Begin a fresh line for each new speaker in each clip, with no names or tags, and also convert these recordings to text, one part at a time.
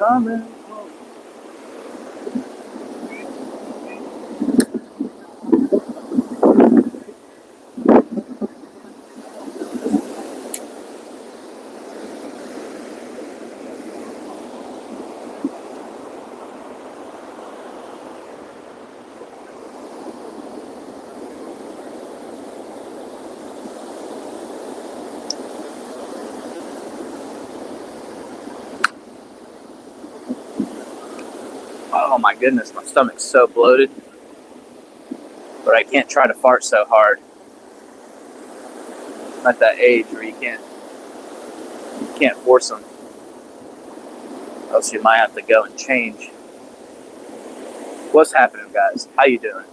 coming. Oh my goodness, my stomach's so bloated. But I can't try to fart so hard. I'm at that age where you can't force them. Else you might have to go and change. What's happening, guys? How you doing?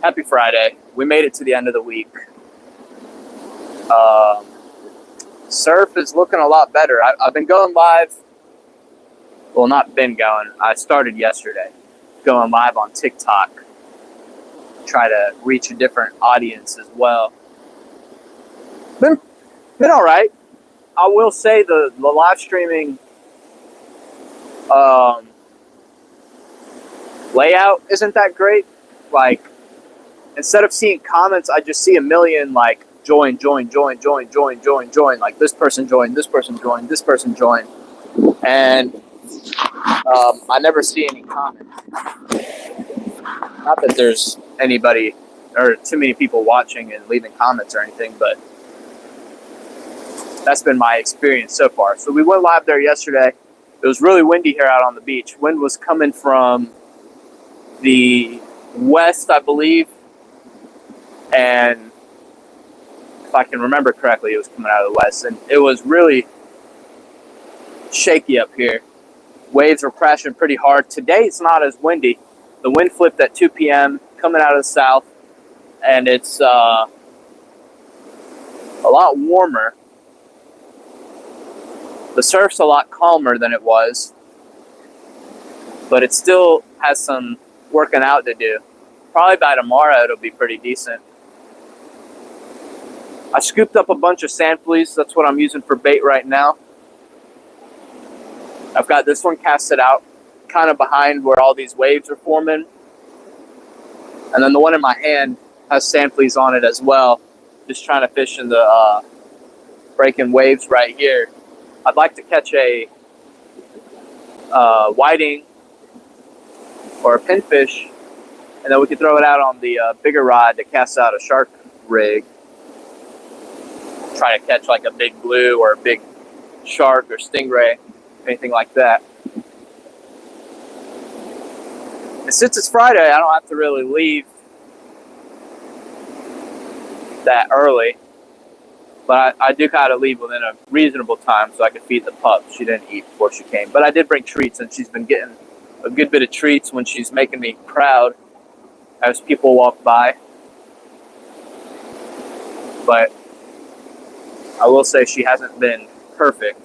Happy Friday. We made it to the end of the week. Surf is looking a lot better. I've been going live. Well, not been going. I started yesterday going live on TikTok. Try to reach a different audience as well. Been all right. I will say the live streaming layout isn't that great. Like, instead of seeing comments, I just see a million like join. Like this person joined, this person joined, this person joined, and I never see any comments. Not that there's anybody or too many people watching and leaving comments or anything, but that's been my experience so far. So we went live there yesterday. It was really windy here out on the beach. Wind was coming from the west, I believe, and if I can remember correctly, it was coming out of the west, and it was really shaky up here. Waves were crashing pretty hard. Today it's not as windy. The wind flipped at 2 p.m. coming out of the south, and it's a lot warmer. The surf's a lot calmer than it was, but it still has some working out to do. Probably by tomorrow it'll be pretty decent. I scooped up a bunch of sand fleas. That's what I'm using for bait right now. I've got this one casted out kind of behind where all these waves are forming. And then the one in my hand has sand fleas on it as well. Just trying to fish in the breaking waves right here. I'd like to catch a whiting or a pinfish, and then we could throw it out on the bigger rod to cast out a shark rig. Try to catch like a big blue or a big shark or stingray, anything like that. And since it's Friday, I don't have to really leave that early. But I do kind of leave within a reasonable time so I can feed the pup. She didn't eat before she came. But I did bring treats, and she's been getting a good bit of treats when she's making me proud as people walk by. But I will say she hasn't been perfect.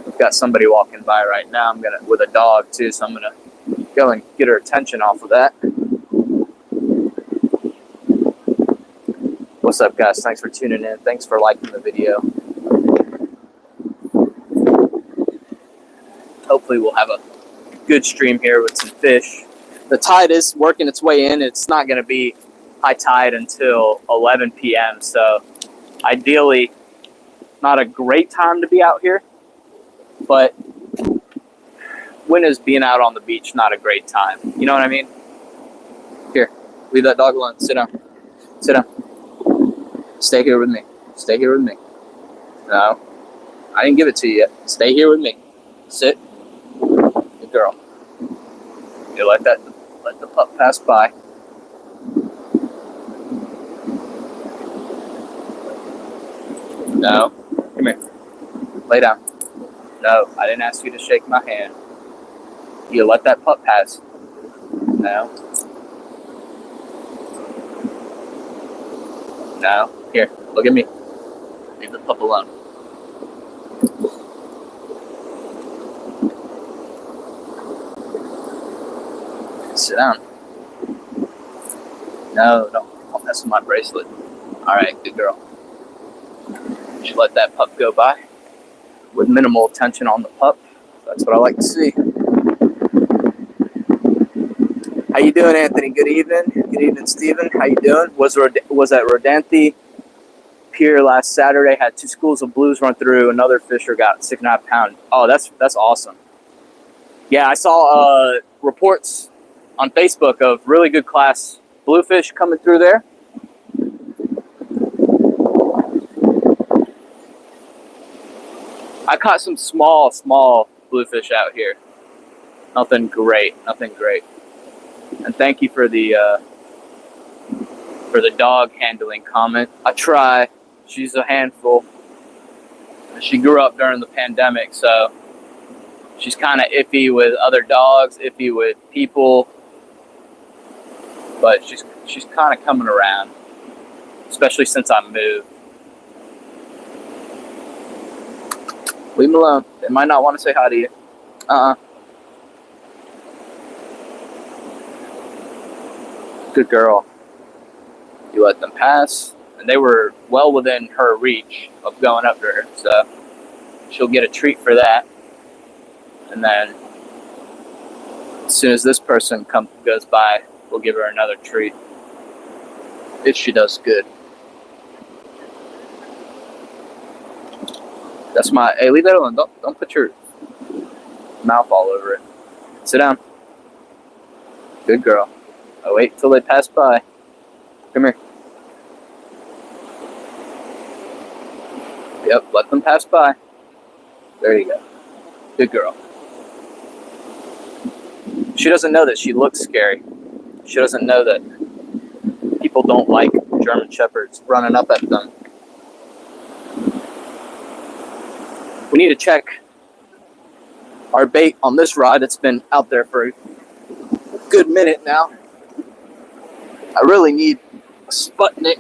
We've got somebody walking by right now. I'm gonna with a dog too, so I'm gonna go and get her attention off of that. What's up, guys? Thanks for tuning in. Thanks for liking the video. Hopefully we'll have a good stream here with some fish. The tide is working its way in. It's not going to be high tide until 11 p.m. So ideally, not a great time to be out here. But when is being out on the beach not a great time? You know what I mean? Here, leave that dog alone. Sit down. Sit down. Stay here with me. Stay here with me. No, I didn't give it to you yet. Stay here with me. Sit. Good girl. You let the pup pass by. No. Come here. Lay down. No, I didn't ask you to shake my hand. You let that pup pass. No. No. Here, look at me. Leave the pup alone. Sit down. No, don't mess with my bracelet. Alright, good girl. You should let that pup go by with minimal attention on the pup. That's what I like to see. How you doing, Anthony? Good evening. Good evening, Stephen. How you doing? Was at Rodanthe Pier last Saturday. Had 2 schools of blues run through. Another fisher got 6.5 pounds. Oh, that's awesome. Yeah, I saw reports on Facebook of really good class bluefish coming through there. I caught some small bluefish out here. Nothing great. And thank you for the dog handling comment. I try. She's a handful. She grew up during the pandemic, so she's kind of iffy with other dogs, iffy with people. But she's kind of coming around, especially since I moved. Leave them alone. They might not want to say hi to you. Good girl. You let them pass, and they were well within her reach of going up to her, so she'll get a treat for that. And then as soon as this person goes by, we'll give her another treat if she does good. That's my. Hey, leave that alone. Don't put your mouth all over it. Sit down. Good girl. Oh, wait till they pass by. Come here. Yep, let them pass by. There you go. Good girl. She doesn't know that she looks scary. She doesn't know that people don't like German Shepherds running up at them. We need to check our bait on this rod. It's been out there for a good minute now. I really need a Sputnik.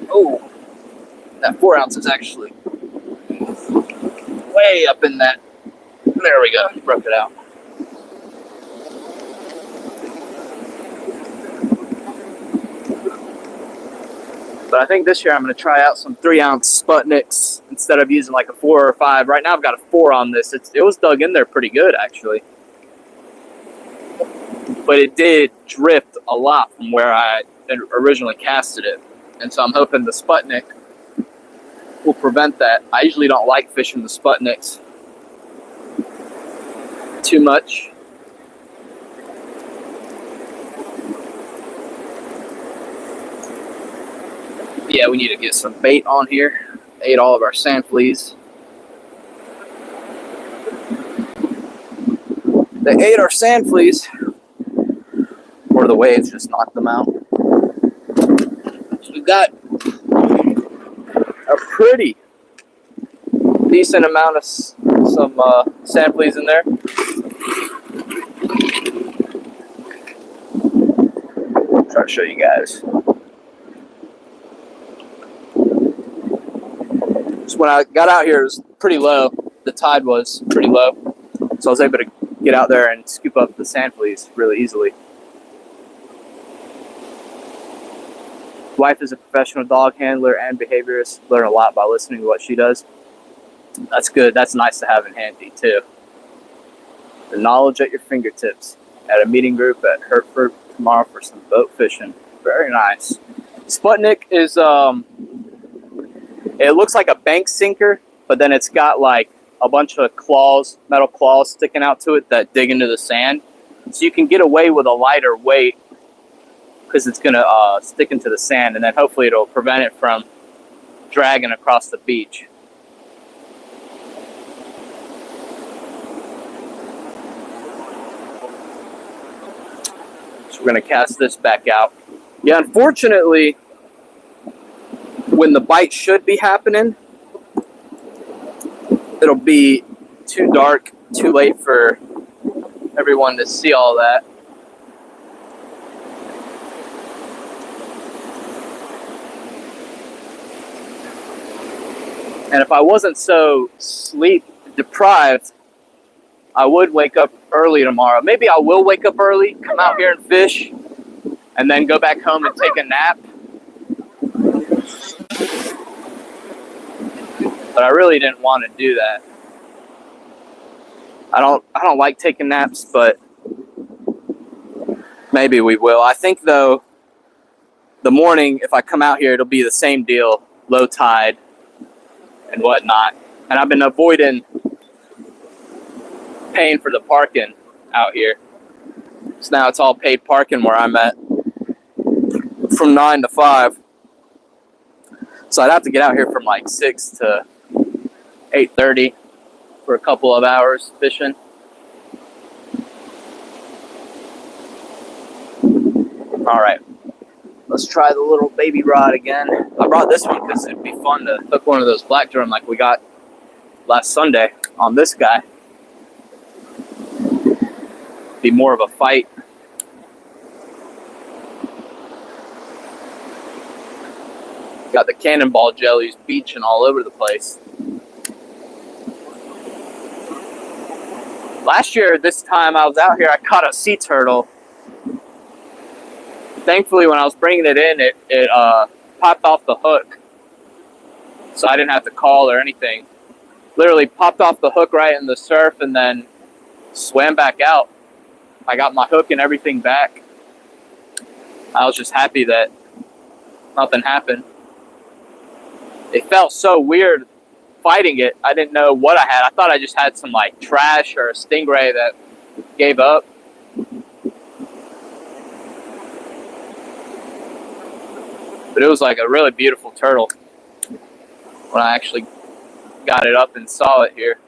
Oh, that 4 ounce is actually way up in that. There we go. Broke it out. But I think this year I'm going to try out some 3 ounce Sputniks instead of using like a 4 or 5. Right now I've got a 4 on this. It was dug in there pretty good, actually. But it did drift a lot from where I originally casted it. And so I'm hoping the Sputnik will prevent that. I usually don't like fishing the Sputniks too much. Yeah, we need to get some bait on here. Ate all of our sand fleas. They ate our sand fleas. Or the waves just knocked them out. So we've got a pretty decent amount of some sand fleas in there. Try to show you guys. So when I got out here, it was pretty low. The tide was pretty low. So I was able to get out there and scoop up the sand fleas really easily. Wife is a professional dog handler and behaviorist. Learn a lot by listening to what she does. That's good. That's nice to have in handy, too. The knowledge at your fingertips. At a meeting group at Hertford tomorrow for some boat fishing. Very nice. Sputnik is, it looks like a bank sinker, but then it's got like a bunch of claws, metal claws sticking out to it that dig into the sand. So you can get away with a lighter weight because it's going to stick into the sand, and then hopefully it'll prevent it from dragging across the beach. So we're going to cast this back out. Yeah, unfortunately, when the bite should be happening, it'll be too dark, too late for everyone to see all that. And if I wasn't so sleep deprived, I would wake up early tomorrow. Maybe I will wake up early, come out here and fish, and then go back home and take a nap. But I really didn't want to do that. I don't like taking naps, but maybe we will. I think though, the morning, if I come out here, it'll be the same deal, low tide and whatnot. And I've been avoiding paying for the parking out here. So now it's all paid parking where I'm at from 9 to 5. So I'd have to get out here from like 6 to 8:30 for a couple of hours fishing. All right, let's try the little baby rod again. I brought this one because it'd be fun to hook one of those black drum like we got last Sunday on this guy. Be more of a fight. Got the cannonball jellies beaching all over the place. Last year, this time I was out here, I caught a sea turtle. Thankfully, when I was bringing it in, it popped off the hook. So I didn't have to call or anything. Literally popped off the hook right in the surf and then swam back out. I got my hook and everything back. I was just happy that nothing happened. It felt so weird fighting it. I didn't know what I had. I thought I just had some like trash or a stingray that gave up. But it was like a really beautiful turtle when I actually got it up and saw it here.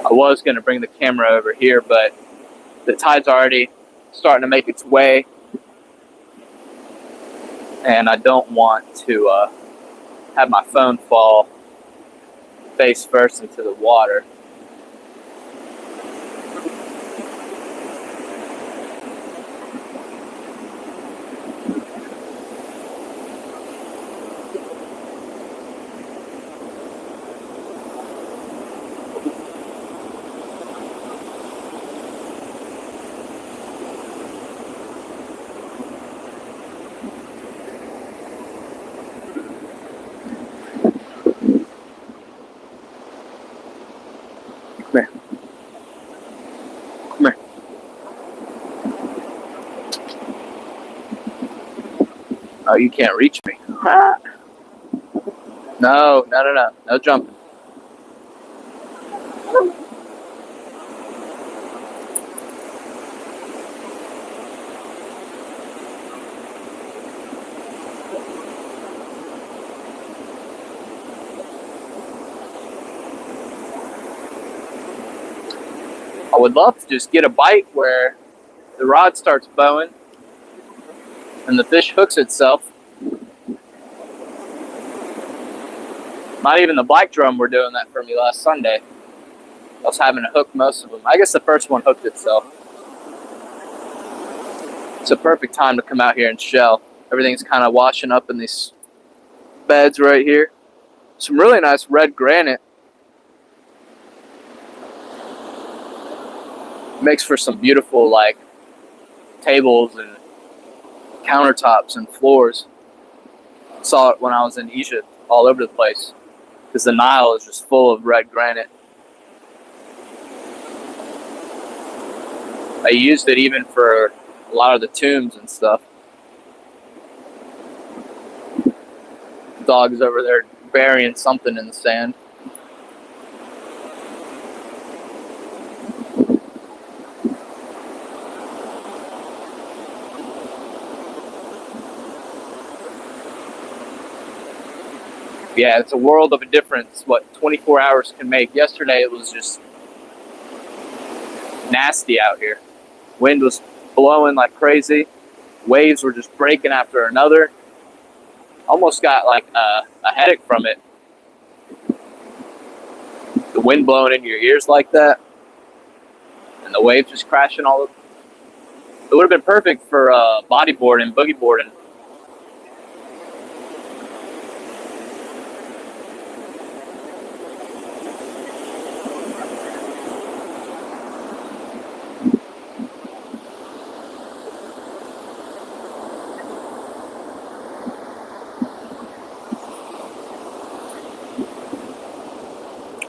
I was going to bring the camera over here, but the tide's already starting to make its way. And I don't want to have my phone fall face first into the water. Come here. Come here. Oh, you can't reach me. No. No jumping. I would love to just get a bite where the rod starts bowing and the fish hooks itself. Not even the black drum were doing that for me last Sunday. I was having to hook most of them. I guess the first one hooked itself. It's a perfect time to come out here and shell. Everything's kind of washing up in these beds right here. Some really nice red granite. Makes for some beautiful like tables and countertops and floors. Saw it when I was in Egypt all over the place because the Nile is just full of red granite. I used it even for a lot of the tombs and stuff. The dog's over there burying something in the sand. Yeah, it's a world of a difference what 24 hours can make. Yesterday it was just nasty out here. Wind was blowing like crazy. Waves were just breaking after another. Almost got like a headache from it. The wind blowing in your ears like that. And the waves just crashing all over. It would have been perfect for bodyboarding, boogie boarding.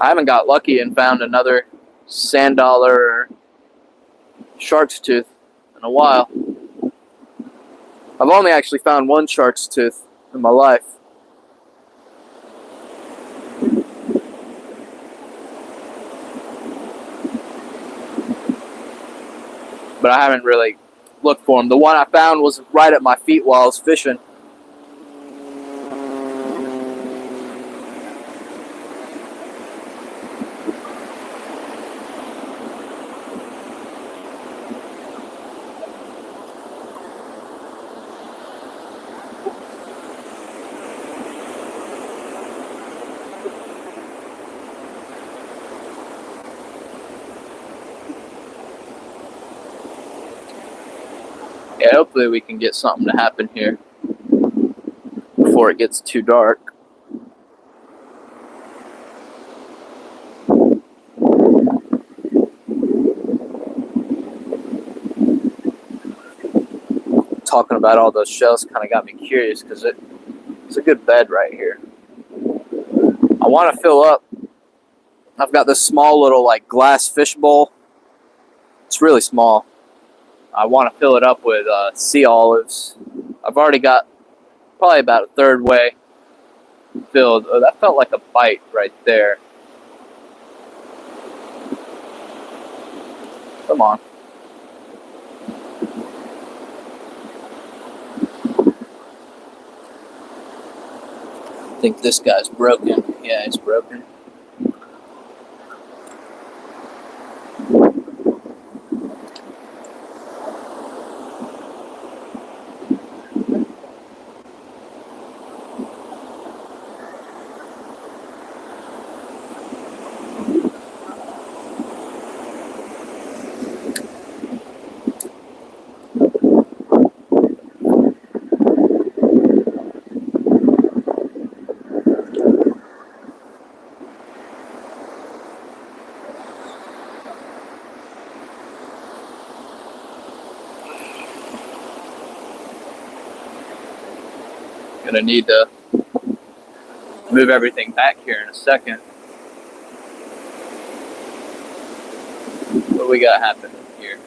I haven't got lucky and found another sand dollar or shark's tooth in a while. I've only actually found one shark's tooth in my life. But I haven't really looked for them. The one I found was right at my feet while I was fishing. Yeah, hopefully we can get something to happen here before it gets too dark. Talking about all those shells kind of got me curious because it's a good bed right here. I want to fill up. I've got this small little like glass fish bowl. It's really small. I want to fill it up with sea olives. I've already got probably about a third way filled. Oh, that felt like a bite right there. Come on. I think this guy's broken. Yeah, he's broken. Gonna need to move everything back here in a second. What do we got happening here?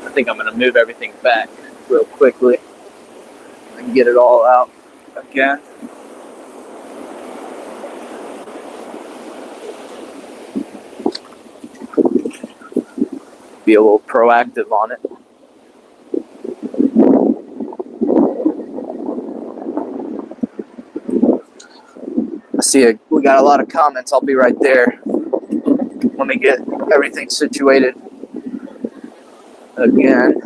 I think I'm gonna move everything back real quickly and get it all out again. Be a little proactive on it. I see we got a lot of comments. I'll be right there. Let me get everything situated again.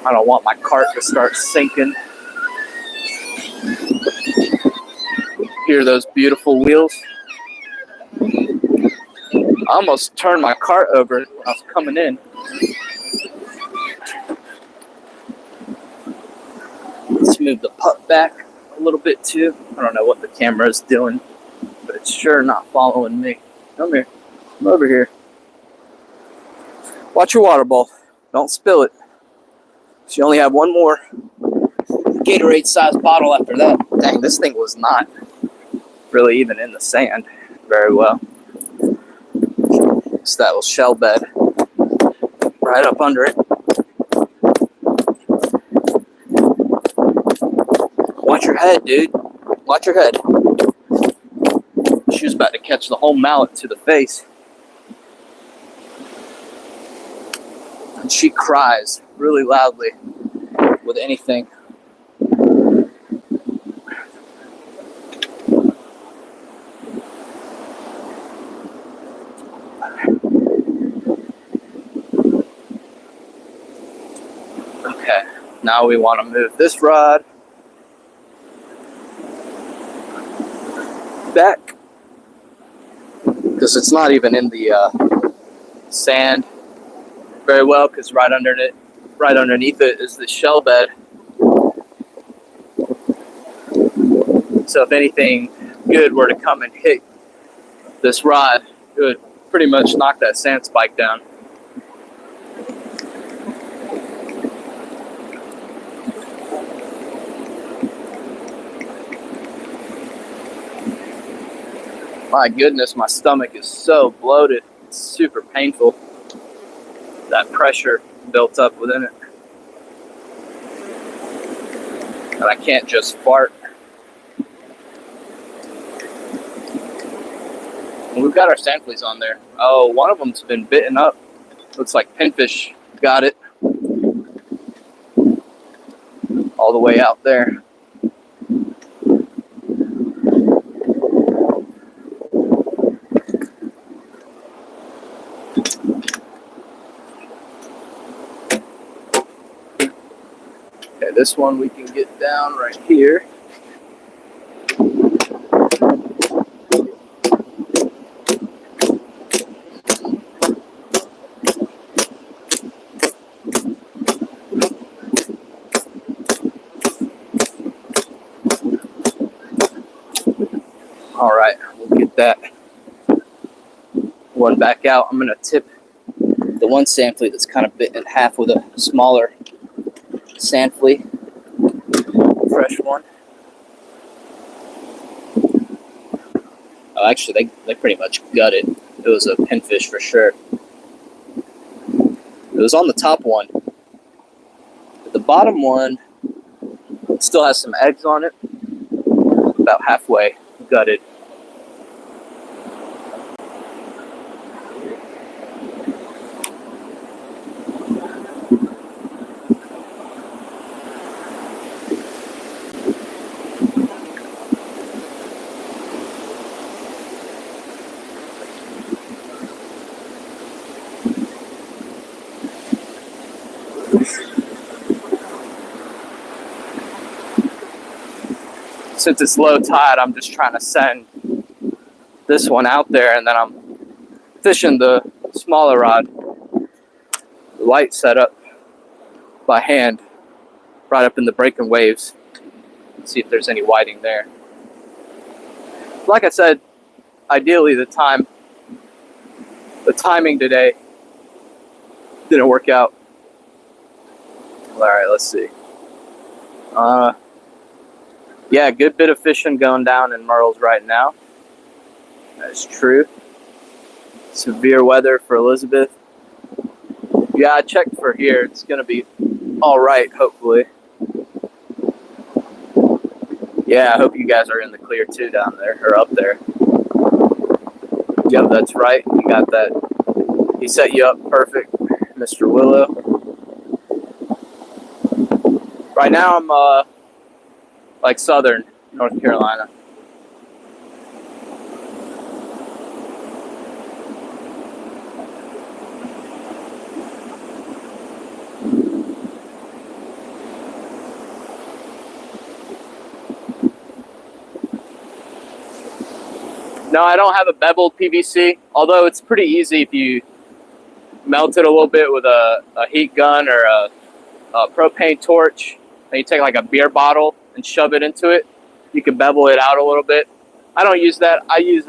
I don't want my cart to start sinking. Hear those beautiful wheels? I almost turned my cart over when I was coming in. Let's move the pup back a little bit too. I don't know what the camera is doing, but it's sure not following me. Come here. Come over here. Watch your water bowl. Don't spill it. So you only have one more Gatorade sized bottle after that. Dang, this thing was not really even in the sand very well. It's that little shell bed right up under it. Watch your head, dude. Watch your head. She was about to catch the whole mallet to the face. And she cries really loudly with anything. Okay, now we want to move this rod back because it's not even in the sand very well, because right underneath it is the shell bed. So if anything good were to come and hit this rod, it would pretty much knock that sand spike down. My goodness, my stomach is so bloated. It's super painful. That pressure built up within it. And I can't just fart. And we've got our sand fleas on there. Oh, one of them's been bitten up. Looks like pinfish got it. All the way out there. Okay, this one we can get down right here. All right, we'll get that one back out. I'm gonna tip the one sand flea that's kind of bit in half with a smaller sand flea, fresh one. Oh, actually, they pretty much gutted. It was a pinfish for sure. It was on the top one, but the bottom one still has some eggs on it. About halfway gutted. Since it's low tide, I'm just trying to send this one out there, and then I'm fishing the smaller rod, the light setup by hand, right up in the breaking waves. See if there's any whiting there. Like I said, ideally the timing today didn't work out. All right, let's see. Yeah, good bit of fishing going down in Murrells right now. That's true. Severe weather for Elizabeth. Yeah, I checked for here. It's going to be all right, hopefully. Yeah, I hope you guys are in the clear too down there, or up there. Yep, that's right. You got that. He set you up perfect, Mr. Willow. Right now I'm like southern North Carolina. No, I don't have a beveled PVC, although it's pretty easy if you melt it a little bit with a heat gun or a propane torch, and you take like a beer bottle and shove it into it. You can bevel it out a little bit. I don't use that. I use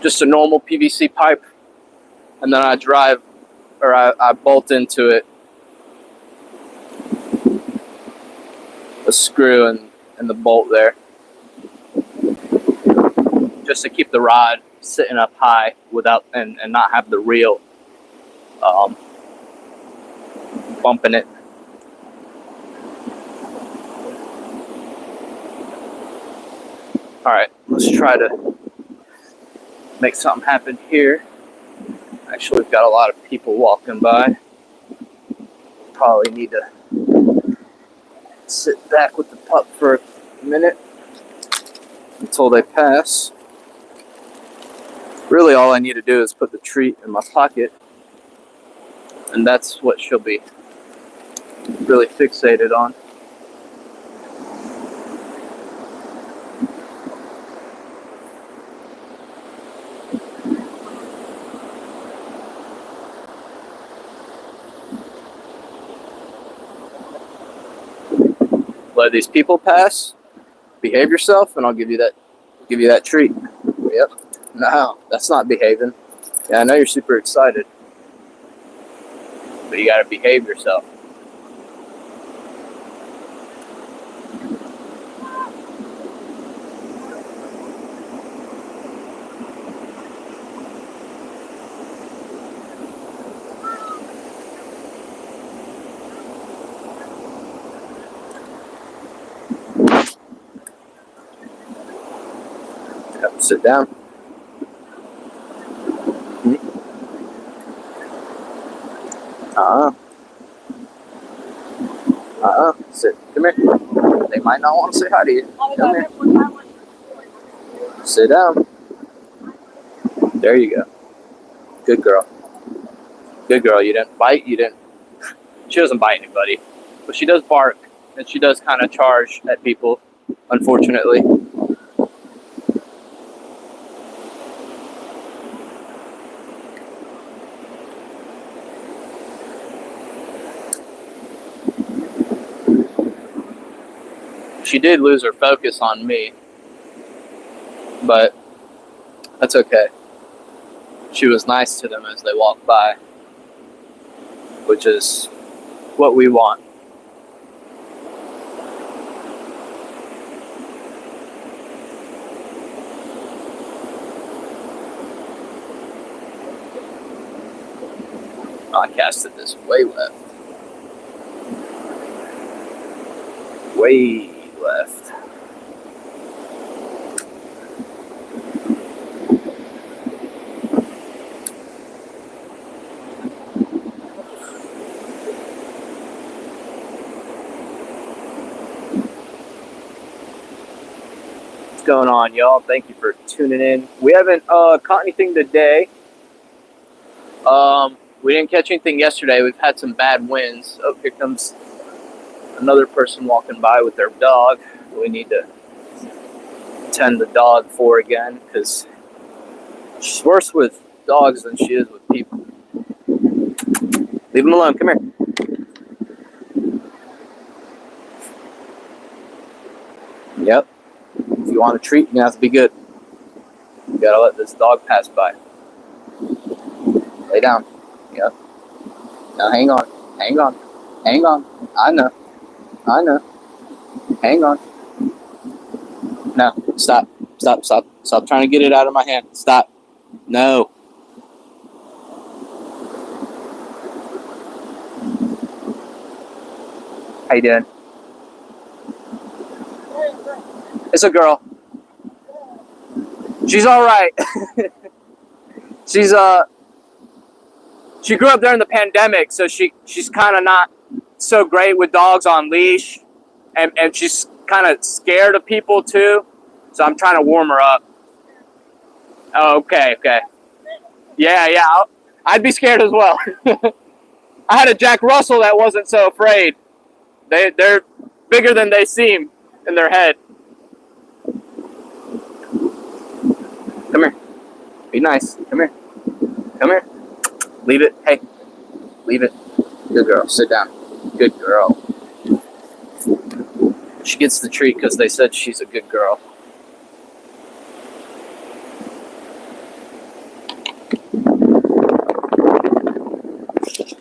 just a normal PVC pipe, and then I bolt into it a screw and the bolt there, just to keep the rod sitting up high without and not have the reel bumping it. All right, let's try to make something happen here. Actually, we've got a lot of people walking by. Probably need to sit back with the pup for a minute until they pass. Really, all I need to do is put the treat in my pocket, and that's what she'll be really fixated on. let these people pass, behave yourself, and I'll give you that treat. Yep. No, that's not behaving. Yeah, I know you're super excited, but you gotta behave yourself. Yep, sit down. Sit. Come here. They might not want to say hi to you. Come here. Sit down. There you go. Good girl. Good girl. You didn't bite. You didn't. She doesn't bite anybody, but she does bark, and she does kind of charge at people, unfortunately. She did lose her focus on me, but that's okay. She was nice to them as they walked by, which is what we want. Oh, I casted this way left. Way left. What's going on, y'all? Thank you for tuning in. We haven't caught anything today. We didn't catch anything yesterday. We've had some bad winds. Oh, here comes another person walking by with their dog. We need to tend the dog for again, because she's worse with dogs than she is with people. Leave him alone. Come here. Yep. If you want a treat, you're gonna have to be good. You gotta let this dog pass by. Lay down. Yep. Now hang on. Hang on. Hang on. I know. Hang on. No. Stop. Stop trying to get it out of my hand. Stop. No. How you doing? It's a girl. She's all right. She grew up during the pandemic, so she's kind of not so great with dogs on leash, and she's kind of scared of people too. So I'm trying to warm her up. Oh, okay. Yeah. I'd be scared as well. I had a Jack Russell that wasn't so afraid. They're bigger than they seem in their head. Come here. Be nice. Come here. Leave it. Hey. Leave it. Good girl. Sit down. Good girl. She gets the treat because they said she's a good girl.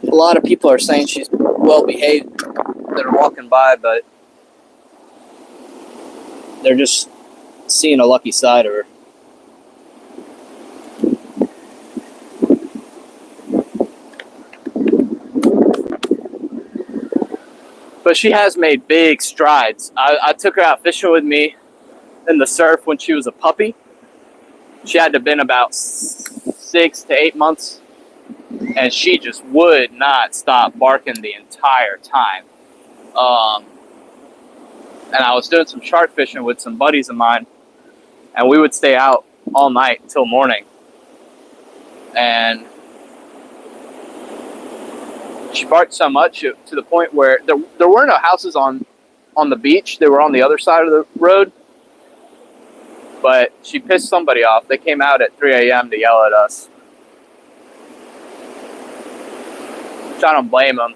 A lot of people are saying she's well behaved that are walking by, but they're just seeing a lucky side of her. But she has made big strides. I took her out fishing with me in the surf when she was a puppy. She had to have been about 6 to 8 months, and she just would not stop barking the entire time. And I was doing some shark fishing with some buddies of mine, and we would stay out all night till morning. And she barked so much to the point where there were no houses on the beach. They were on the other side of the road. But she pissed somebody off. They came out at 3 a.m. to yell at us. Which I don't blame them.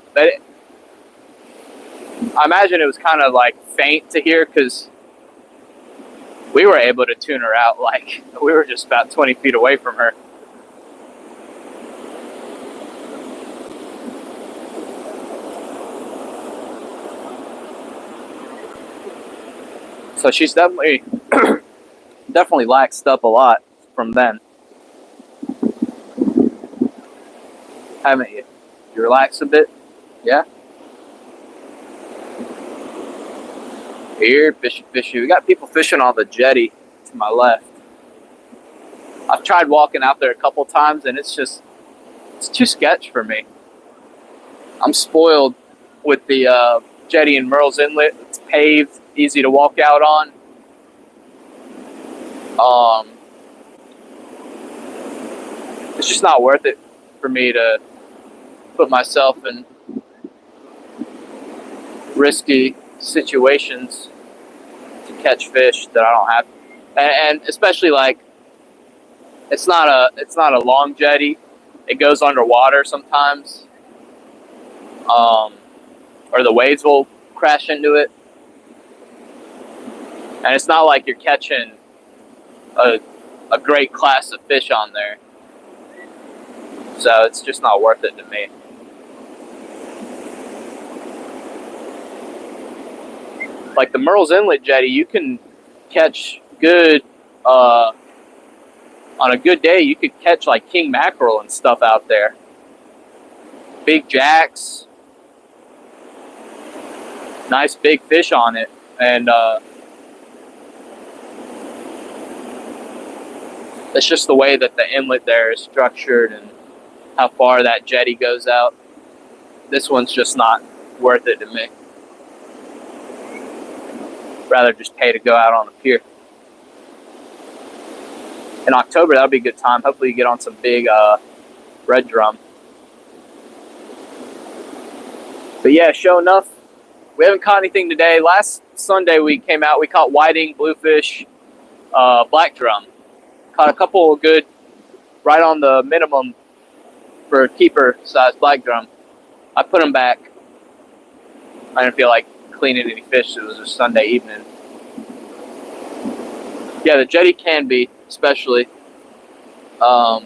I imagine it was kind of like faint to hear because we were able to tune her out. Like, we were just about 20 feet away from her. So she's definitely laxed up a lot from then. Haven't you? You relax a bit? Yeah? Here, fishy, fishy. We got people fishing on the jetty to my left. I've tried walking out there a couple times, and it's too sketch for me. I'm spoiled with the jetty in Murrells Inlet. It's paved, easy to walk out on. It's just not worth it for me to put myself in risky situations to catch fish that I don't have, and especially like it's not a long jetty. It goes underwater sometimes, or the waves will crash into it, and it's not like you're catching a great class of fish on there, so it's just not worth it to me. Like the Murrells Inlet jetty, you can catch good, on a good day, you could catch like king mackerel and stuff out there. Big jacks, nice big fish on it. And it's just the way that the inlet there is structured and how far that jetty goes out. This one's just not worth it to me. Rather just pay to go out on the pier. In October, that'll be a good time. Hopefully you get on some big red drum. But yeah, sure enough, we haven't caught anything today. Last Sunday we came out, we caught whiting, bluefish, black drum. Caught a couple of good, right on the minimum for keeper size black drum. I put them back. I didn't feel like cleaning any fish. It was a Sunday evening. Yeah, the jetty can be, especially. I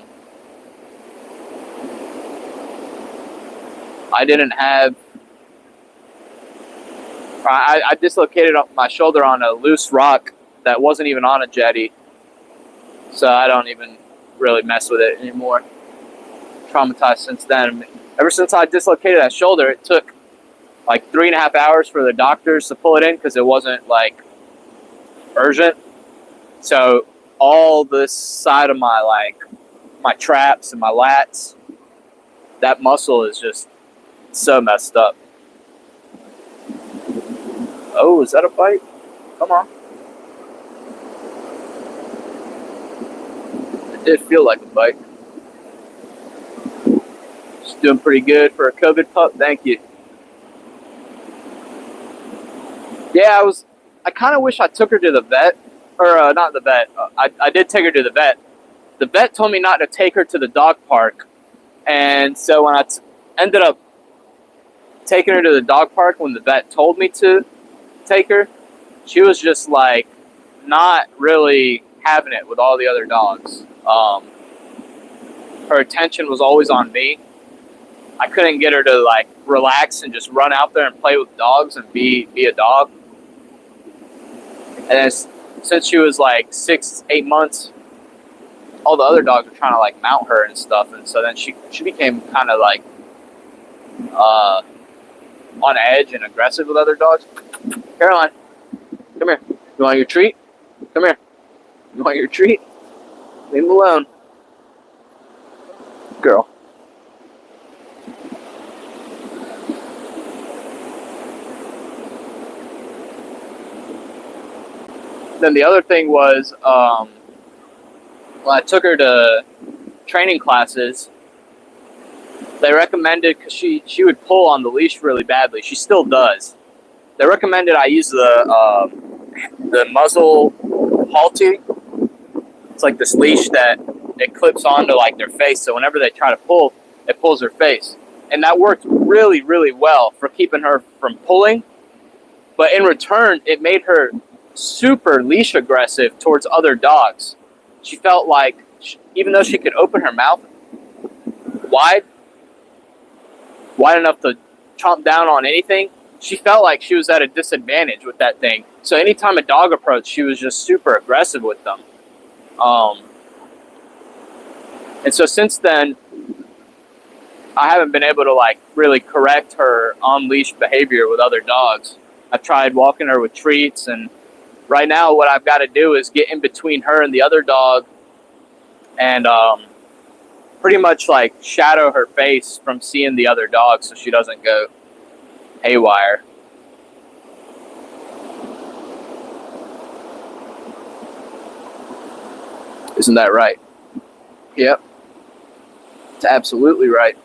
didn't have. I dislocated my shoulder on a loose rock that wasn't even on a jetty, so I don't even really mess with it anymore. Traumatized since then. Ever since I dislocated that shoulder, it took like 3.5 hours for the doctors to pull it in because it wasn't like urgent. So all this side of my my traps and my lats, that muscle is just so messed up. Oh, is that a bite? Come on. It did feel like a bite. Just doing pretty good for a COVID pup. Thank you. Yeah, I kind of wish I took her to the vet. Or not the vet. I did take her to the vet. The vet told me not to take her to the dog park. And so when I ended up taking her to the dog park, when the vet told me to take her, she was just like not really having it with all the other dogs. Her attention was always on me. I couldn't get her to like relax and just run out there and play with dogs and be a dog. And then since she was like 6-8 months, all the other dogs were trying to like mount her and stuff, and so then she became kind of like on edge and aggressive with other dogs. Caroline, come here. You want your treat? Come here. You want your treat? Leave him alone. Girl. Then the other thing was, when I took her to training classes, they recommended, because she would pull on the leash really badly. She still does. They recommended I use the muzzle halty. It's like this leash that it clips onto like their face, so whenever they try to pull, it pulls her face. And that worked really, really well for keeping her from pulling But in return, it made her super leash aggressive towards other dogs. She felt like, even though she could open her mouth wide enough to chomp down on anything, she felt like she was at a disadvantage with that thing. So anytime a dog approached, she was just super aggressive with them. And so since then, I haven't been able to like really correct her on-leash behavior with other dogs. I've tried walking her with treats, and right now what I've got to do is get in between her and the other dog and pretty much like shadow her face from seeing the other dog so she doesn't go haywire. Isn't that right? Yep. It's absolutely right.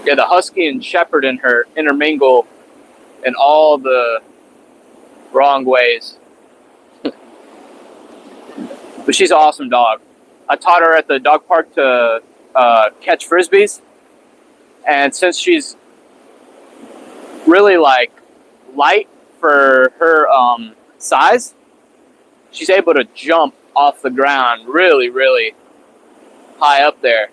Yeah, the Husky and Shepherd in her intermingle in all the wrong ways. But she's an awesome dog. I taught her at the dog park to catch frisbees. And since she's really like light for her size, she's able to jump off the ground really, really high up there.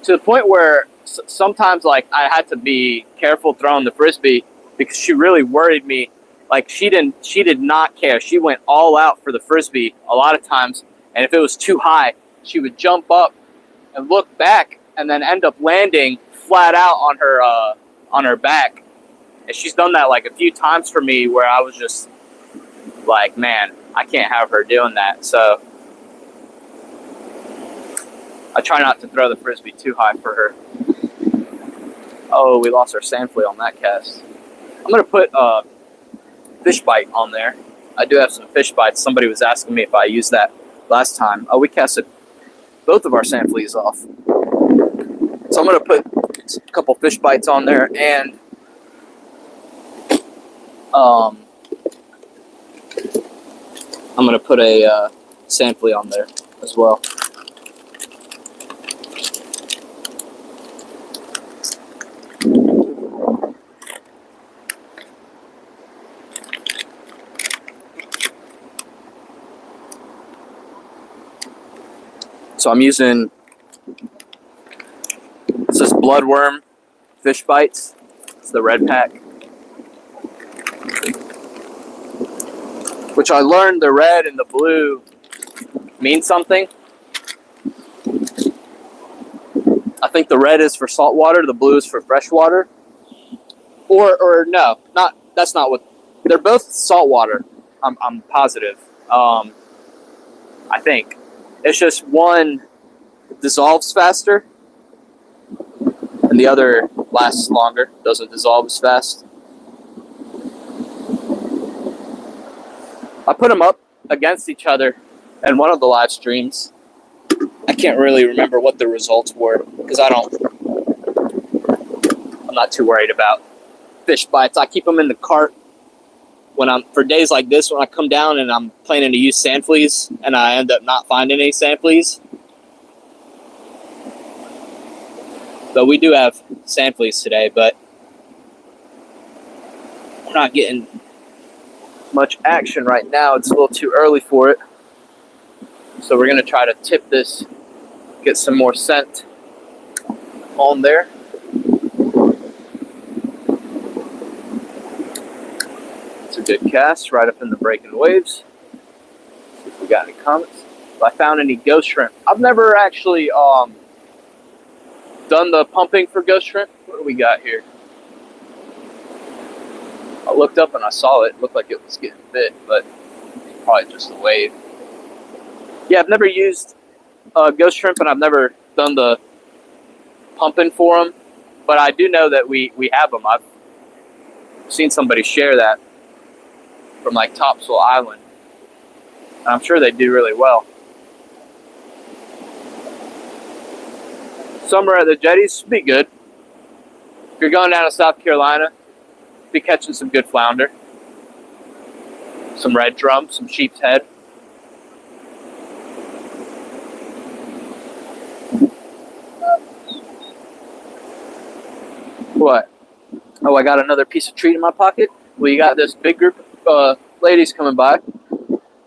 To the point where sometimes like I had to be careful throwing the frisbee because she really worried me. Like she did not care. She went all out for the frisbee a lot of times, and if it was too high, she would jump up and look back and then end up landing flat out on her back. And she's done that like a few times for me where I was just like, man, I can't have her doing that. So I try not to throw the frisbee too high for her. Oh, we lost our sand flea on that cast. I'm going to put fish bite on there. I do have some fish bites. Somebody was asking me if I used that last time. Oh, we casted both of our sand fleas off. So I'm going to put a couple fish bites on there, and I'm going to put a sand flea on there as well. So I'm using, this is Bloodworm Fish Bites. It's the red pack. Which I learned the red and the blue mean something. I think the red is for saltwater, the blue is for freshwater. Or no, that's not what, they're both saltwater, I'm positive. I think. It's just one dissolves faster and the other lasts longer, doesn't dissolve as fast. I put them up against each other in one of the live streams. I can't really remember what the results were because I'm not too worried about fish bites. I keep them in the cart when for days like this, when I come down and I'm planning to use sand fleas and I end up not finding any sand fleas. But we do have sand fleas today, but we're not getting much action right now. It's a little too early for it. So we're going to try to tip this, get some more scent on there. It's a good cast, right up in the breaking waves. See if we got any comments. If I found any ghost shrimp. I've never actually done the pumping for ghost shrimp. What do we got here? I looked up and I saw it. It looked like it was getting bit, but probably just a wave. Yeah, I've never used ghost shrimp, and I've never done the pumping for them, but I do know that we have them. I've seen somebody share that from like Topsail Island, and I'm sure they do really well. Summer at the jetties be good. If you're going down to South Carolina, be catching some good flounder, some red drum, some sheep's head. What? Oh, I got another piece of treat in my pocket. Well, you got this big group of ladies coming by,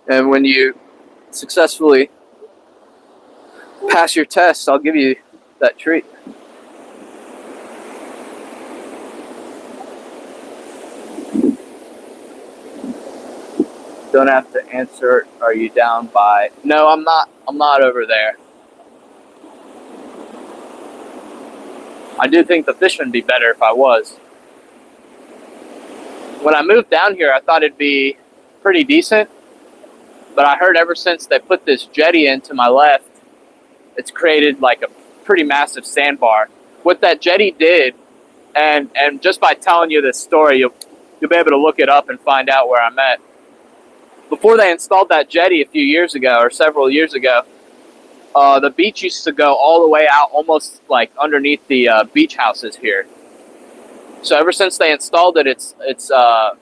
and when you successfully pass your test, I'll give you that treat. Don't have to answer. Are you down by? No, I'm not. I'm not over there. I do think the fishing would be better if I was. When I moved down here, I thought it'd be pretty decent, but I heard ever since they put this jetty in to my left, it's created like a pretty massive sandbar. What that jetty did, and just by telling you this story, you'll be able to look it up and find out where I'm at. Before they installed that jetty a few years ago, or several years ago, the beach used to go all the way out, almost like underneath the beach houses here. So ever since they installed it, it's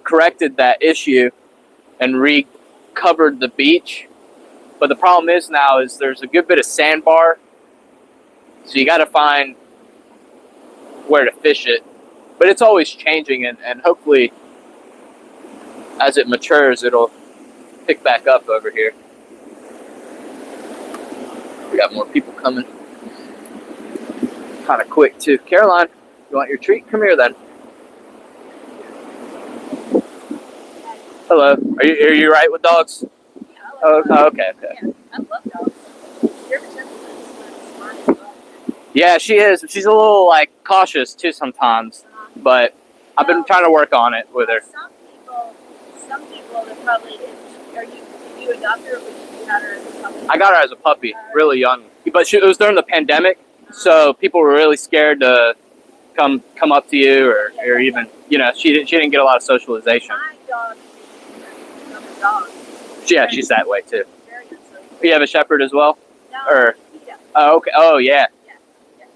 corrected that issue and recovered the beach. But the problem is now is there's a good bit of sandbar, so you got to find where to fish it. But it's always changing, and hopefully as it matures, it'll pick back up over here. We got more people coming. Kind of quick too. Caroline, you want your treat? Come here then. Hello. Are you right with dogs? Oh, okay.
Yeah, I love dogs.
Yeah, she is. She's a little like cautious too sometimes, but I've been trying to work on it with her.
Some people that probably you adopted her, or you got her as a puppy?
I got her as a puppy, really young, but it was during the pandemic, so people were really scared to come up to you or even she didn't get a lot of socialization.
My dog is another dog.
Yeah, she's that way too.
Very unsocial.
You have a shepherd as well?
No.
Or
Yeah.
oh, okay. Oh yeah.
Yeah.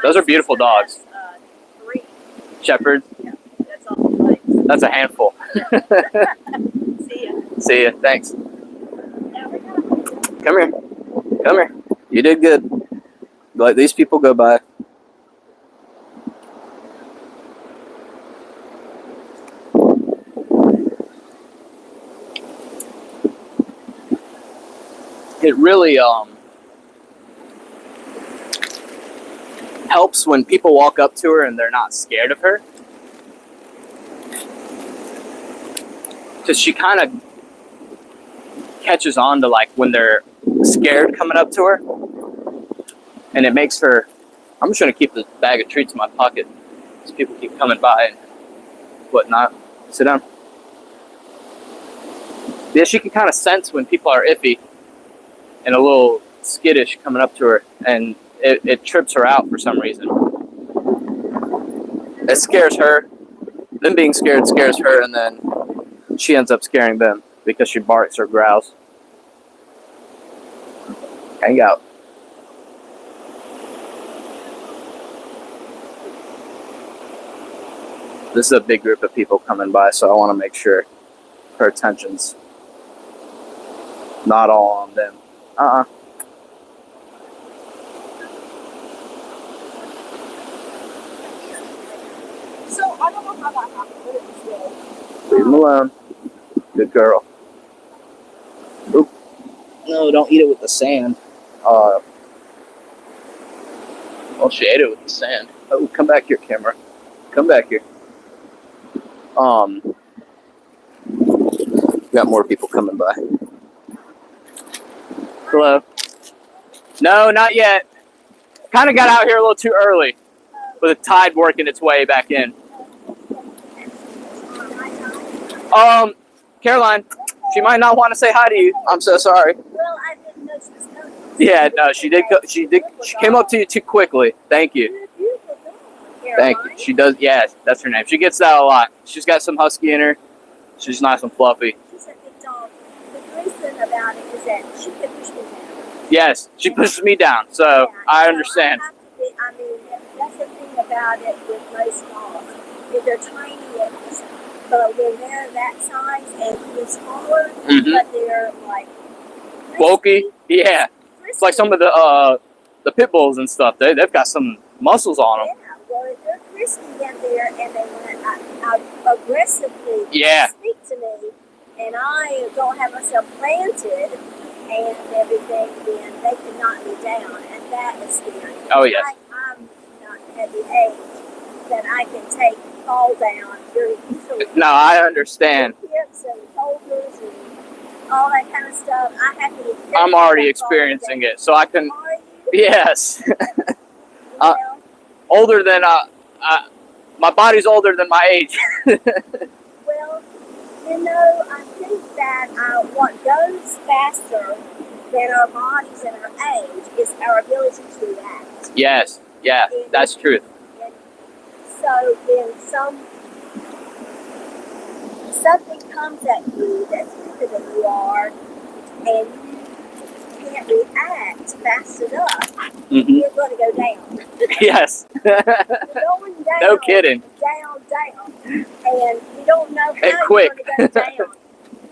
Those are beautiful dogs.
Has, 3.
Shepherds.
Yeah, that's all he likes.
That's a handful.
See ya.
See ya. Thanks.
Now we're gonna...
Come here. Come here. You did good. Let these people go by. It really helps when people walk up to her and they're not scared of her. Because she kind of catches on to like when they're scared coming up to her. And it makes her... I'm just going to keep this bag of treats in my pocket as people keep coming by and whatnot. Sit down. Yeah, she can kind of sense when people are iffy and a little skittish coming up to her, and it trips her out for some reason. It scares her. Them being scared scares her, and then she ends up scaring them because she barks or growls. Hang out. This is a big group of people coming by, so I want to make sure her attention's not all on them.
So, I don't know how that happened, but it was real.
Leave them alone. Good girl. Oop. No, don't eat it with the sand. Well, she ate it with the sand. Oh, come back here, camera. Come back here. Got more people coming by. Hello. No, not yet. Kind of got out here a little too early with the tide working its way back in. Caroline, she might not want to say hi to you. I'm so sorry.
Well, I didn't know she was coming.
Yeah, no, she did. She came up to you too quickly. Thank you.
You're a beautiful dog,
Thank
Caroline.
you. She does. Yeah, that's her name. She gets that a lot. She's got some husky in her. She's nice and fluffy.
She's a good dog. The reason about it is that she can push me down.
Yes, she pushes me down, so
Yeah,
I
so
understand.
I mean, that's the thing about it with most dogs. If they're tiny, but when they're that size and even smaller, but they're like
Bulky. Yeah,
frisky.
it's like some of the pit bulls and stuff. They've got some muscles on them.
Yeah, well, if they're frisky in there and they want to aggressively
Yeah.
speak to me, and I don't have myself planted and everything, then they can knock me down, and that is scary.
Oh, yes.
I'm not at the age that I can take fall down very easily.
No, I understand.
Hips and shoulders and all that kind of stuff. I have to be careful.
I'm already
about
experiencing
falling
it, so I can.
down. Are you?
Yes.
Well,
Older than my body's older than my age.
well, I think that what goes faster than our bodies and our age is our ability to react.
Yes. Yeah, that's true.
And so when something comes at you that's bigger than you are, and you can't react fast enough,
Mm-hmm.
you're going to go down.
Yes.
You're going down.
No kidding.
Down. And you don't know how
And
you're
quick.
going to go down. You're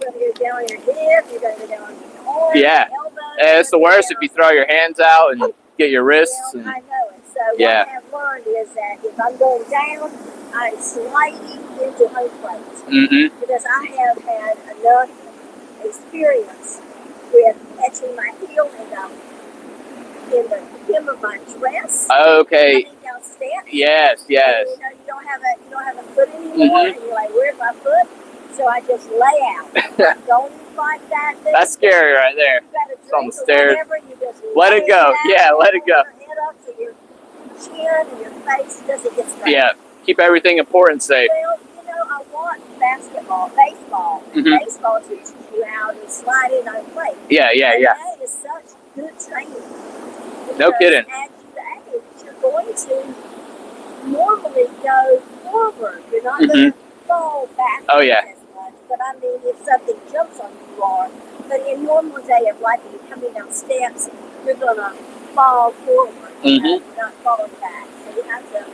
going to go down on your hip, you're going to go down on your arm,
Yeah.
your elbow.
And it's the worst if you throw your hands out and get your wrists.
Well,
And,
I know it. So
Yeah.
what I've learned is that if I'm going down, I'm sliding into home plate.
mm-hmm.
Because I have had enough experience with etching my heel in the hem of my dress.
Okay.
Coming down steps.
Yes.
And,
Yes.
you don't have a foot anymore, and you're like, where's my foot? So I just lay out. Don't fight that thing.
That's scary right there.
You got a
It's on
drink
the
or
stairs.
whatever, you just
Let it
lay
go.
down,
Yeah, let it go.
hold your head up so your chin and your face doesn't get straight.
Yeah. Keep everything important safe.
Well, I want baseball.
Mhm.
Baseball teaches you how to slide in on plate.
Yeah.
And
Yeah.
that is such good training.
No
Because
kidding.
as you age, you're going to normally go forward. You're not going to fall back
Oh, yeah.
as much. But I mean, if something jumps on you, you are. But in normal day of life, when you're coming down steps, you're going to fall forward.
Mhm.
Not falling back. So you have to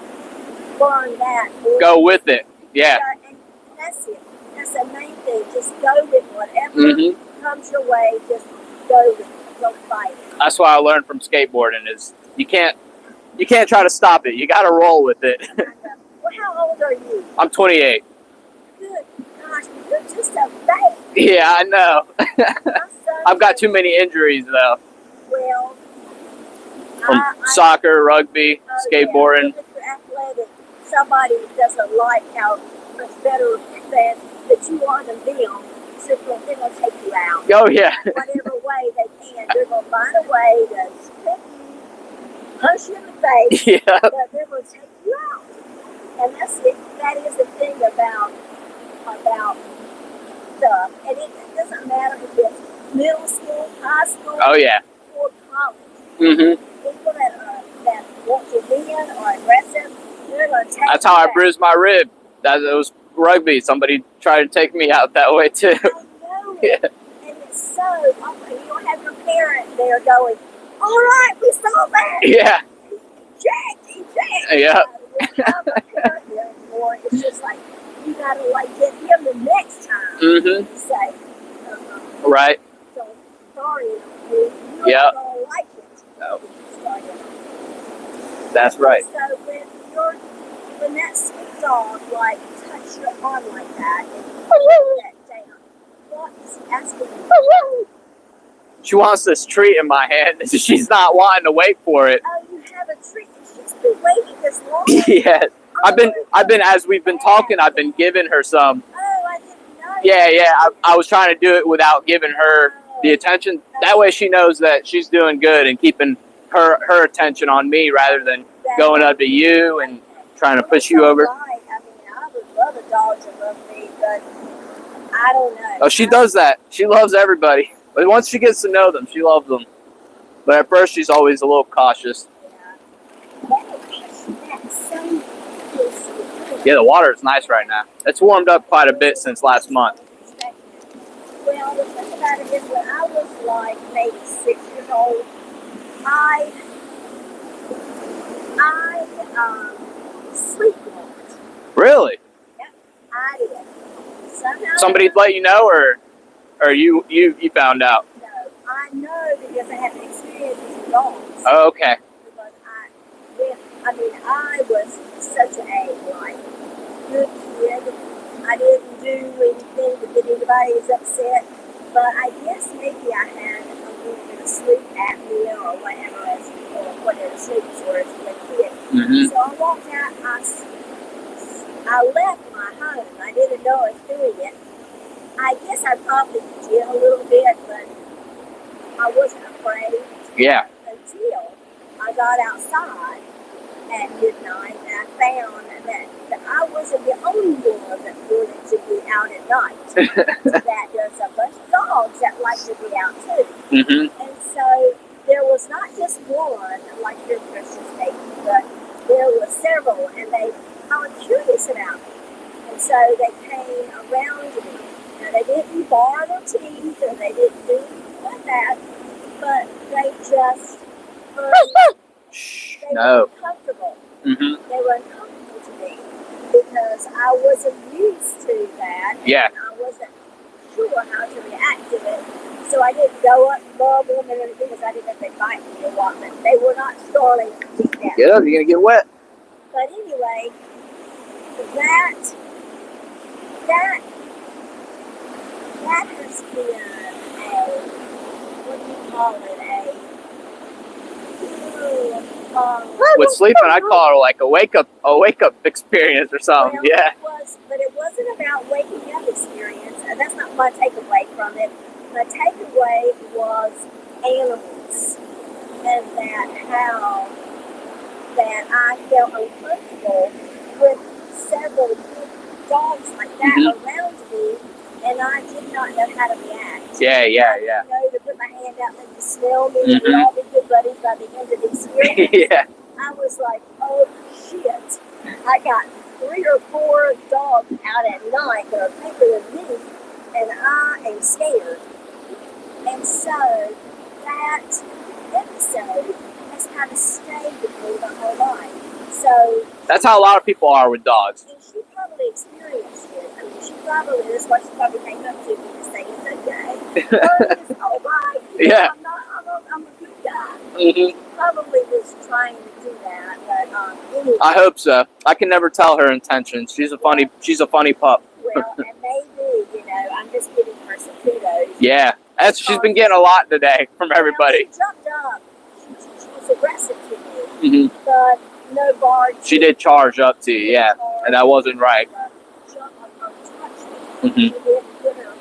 learn that.
Go with it. Yeah.
And that's it. That's the main thing. Just go with whatever
Mm-hmm.
comes your way. Just go with it. Don't fight it.
That's what I learned from skateboarding is you can't try to stop it. You got to roll with it.
Well, how old are you?
I'm 28.
Good gosh, you're just a baby.
Yeah, I know.
My son
I've got
is-
too many injuries though.
Well,
From soccer, rugby, skateboarding.
Yeah, if you're athletic, somebody doesn't like how much better that you are than them, so they're going to take you out.
Oh yeah.
Whatever way they can, they're going to find a way to stick you, punch you in the face,
Yeah.
but they're going to take you out. And that's it. That is the thing about stuff. And it doesn't matter if it's middle school, high school,
Oh yeah.
or college.
Mhm.
People that want to win or aggressive, they're going to take
That's
you
how I
out.
bruised my rib. It was rugby. Somebody tried to take me out that way too.
I know it. And it's so, you don't have your parent there going, all right, we saw that.
Yeah.
Jackie.
Yeah.
We don't have a parent there anymore. It's just like, you got to get him the next time.
Mhm.
Say,
Right.
so sorry, you're
Yep.
not going to like it.
No.
Sorry.
That's right.
So when that sweet dog touch your arm like that and pull that down, what is he asking you?
She wants this treat in my hand. She's not wanting to wait for it.
Oh, you have a treat. She's been waiting this long.
Yes. I've been as we've been talking, I've been giving her some.
Oh, I didn't know.
Yeah. I was trying to do it without giving her the attention. That way she knows that she's doing good and keeping her attention on me rather than going up to you and trying to push you over.
I mean, I would love a dog to love me, but I don't know.
Oh, she does that. She loves everybody. But once she gets to know them, she loves them. But at first, she's always a little cautious. Yeah, the water is nice right now. It's warmed up quite a bit since last month.
Well, the thing about it is when I was maybe 6 years old, I sleepwalked.
Really?
I did. Somehow
Somebody let you know, or you found out?
No, I know because I have experience with dogs.
Oh, okay.
Because I was so do anything to get anybody's upset. But I guess maybe I had a little bit of sleep apnea or whatever, or whatever sleep disorders as a kid.
Mm-hmm.
So I walked out. I left my home. I didn't know I was doing it. I guess I probably did a little bit, but I wasn't afraid.
Yeah.
Until I got outside at midnight and I found that I wasn't the only one that wanted to be out at night. That there's a bunch of dogs that like to be out too.
Mm-hmm.
And so there was not just one, like your precious baby, but there were several, and I was curious about them. And so they came around me. Now, they didn't bar their teeth, or they didn't do anything like that, but they just they were uncomfortable.
Mm-hmm.
They were uncomfortable to me because I wasn't used to that.
Yeah.
And I wasn't sure how to react to it. So I didn't go up and rub them and everything because I didn't know if they'd bite me or what, but they were not starting to do that.
Get up, you're going to get wet.
But anyway, that has been what do you call it,
with sleeping, I call it like a wake up experience or something.
well,
Yeah.
But it wasn't about waking up experience. That's not my takeaway from it. My takeaway was animals, and that I felt uncomfortable with several big dogs like that around me, and I did not know how to react.
Yeah.
I didn't know to put my hand out and to smell me, and we'd all be good buddies by the end of the experience.
Yeah.
I was like, oh shit, I got 3 or 4 dogs out at night that are bigger than me, and I am scared. And so that episode has kind of stayed with me the whole life. So
that's how a lot of people are with dogs.
And she probably experienced it. I mean, that's why she probably came up to me to say it's okay. It's all right.
Yeah.
I'm a good guy.
Mm-hmm.
Probably was trying to do that, but anyway.
I hope so. I can never tell her intentions. She's a funny pup.
Well, and maybe, I'm just giving her some kudos.
Yeah. She's been getting a lot today from everybody.
She jumped up. She was aggressive to me.
Mm-hmm.
But no barge.
She did charge up to you, yeah. And that wasn't right.
Jump up or touch me.
Mm-hmm.
She didn't put her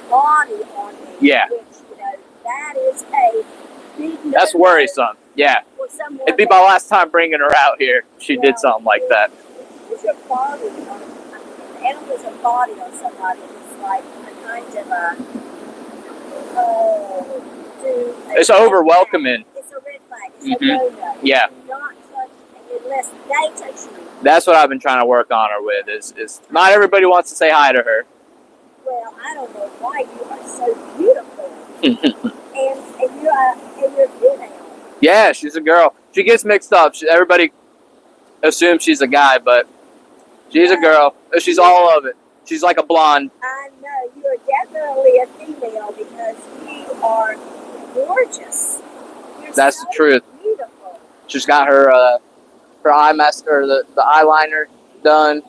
body on me.
Yeah.
Which, that is a big no.
That's worrisome. Yeah. It'd be my last time bringing her out here. She did something like that.
Put your body on an animal's a body on somebody. It's like a kind of
it's over-welcoming.
It's a red flag. It's a no-no.
Yeah.
Do not touch unless they touch you.
That's what I've been trying to work on her with. Is not everybody wants to say hi to her.
Well, I don't know why you are so beautiful. and you're female.
Yeah, she's a girl. She gets mixed up. Everybody assumes she's a guy, but she's a girl. She's all of it. She's like a blonde.
I know. You are definitely a female because you are gorgeous.
That's the truth.
Beautiful.
She's got her eye mask or the eyeliner done.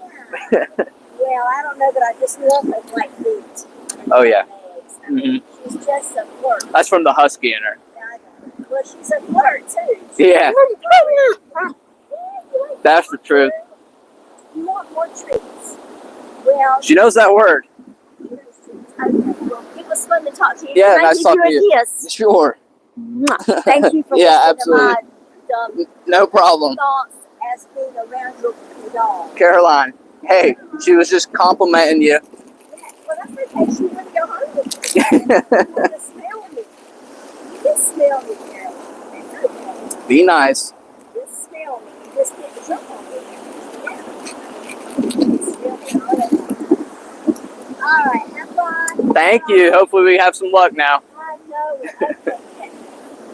Yeah. Well, I don't know, but I just love her white feet.
Oh yeah.
I mean, she's just a flirt.
That's from the husky in her.
Yeah, I know. Well, she's a flirt too.
Yeah. That's the truth.
You want more treats? Well,
she knows that word.
Okay. Well, it was fun to talk to you.
Yeah,
Can I
nice
give
talking to
you a kiss?
Sure.
Thank you for
yeah,
listening
absolutely.
to my
no problem.
thoughts as being around your dog.
Caroline, hey, she was just complimenting you.
Yeah, well, that's okay. She wouldn't go home with me. You want to smell me. You can smell me, Caroline. It's okay.
Be nice.
Just smell me. You just get drunk on me. Yeah. Smell me all right, have fun.
Thank you. Hopefully we have some luck now.
I know. Okay.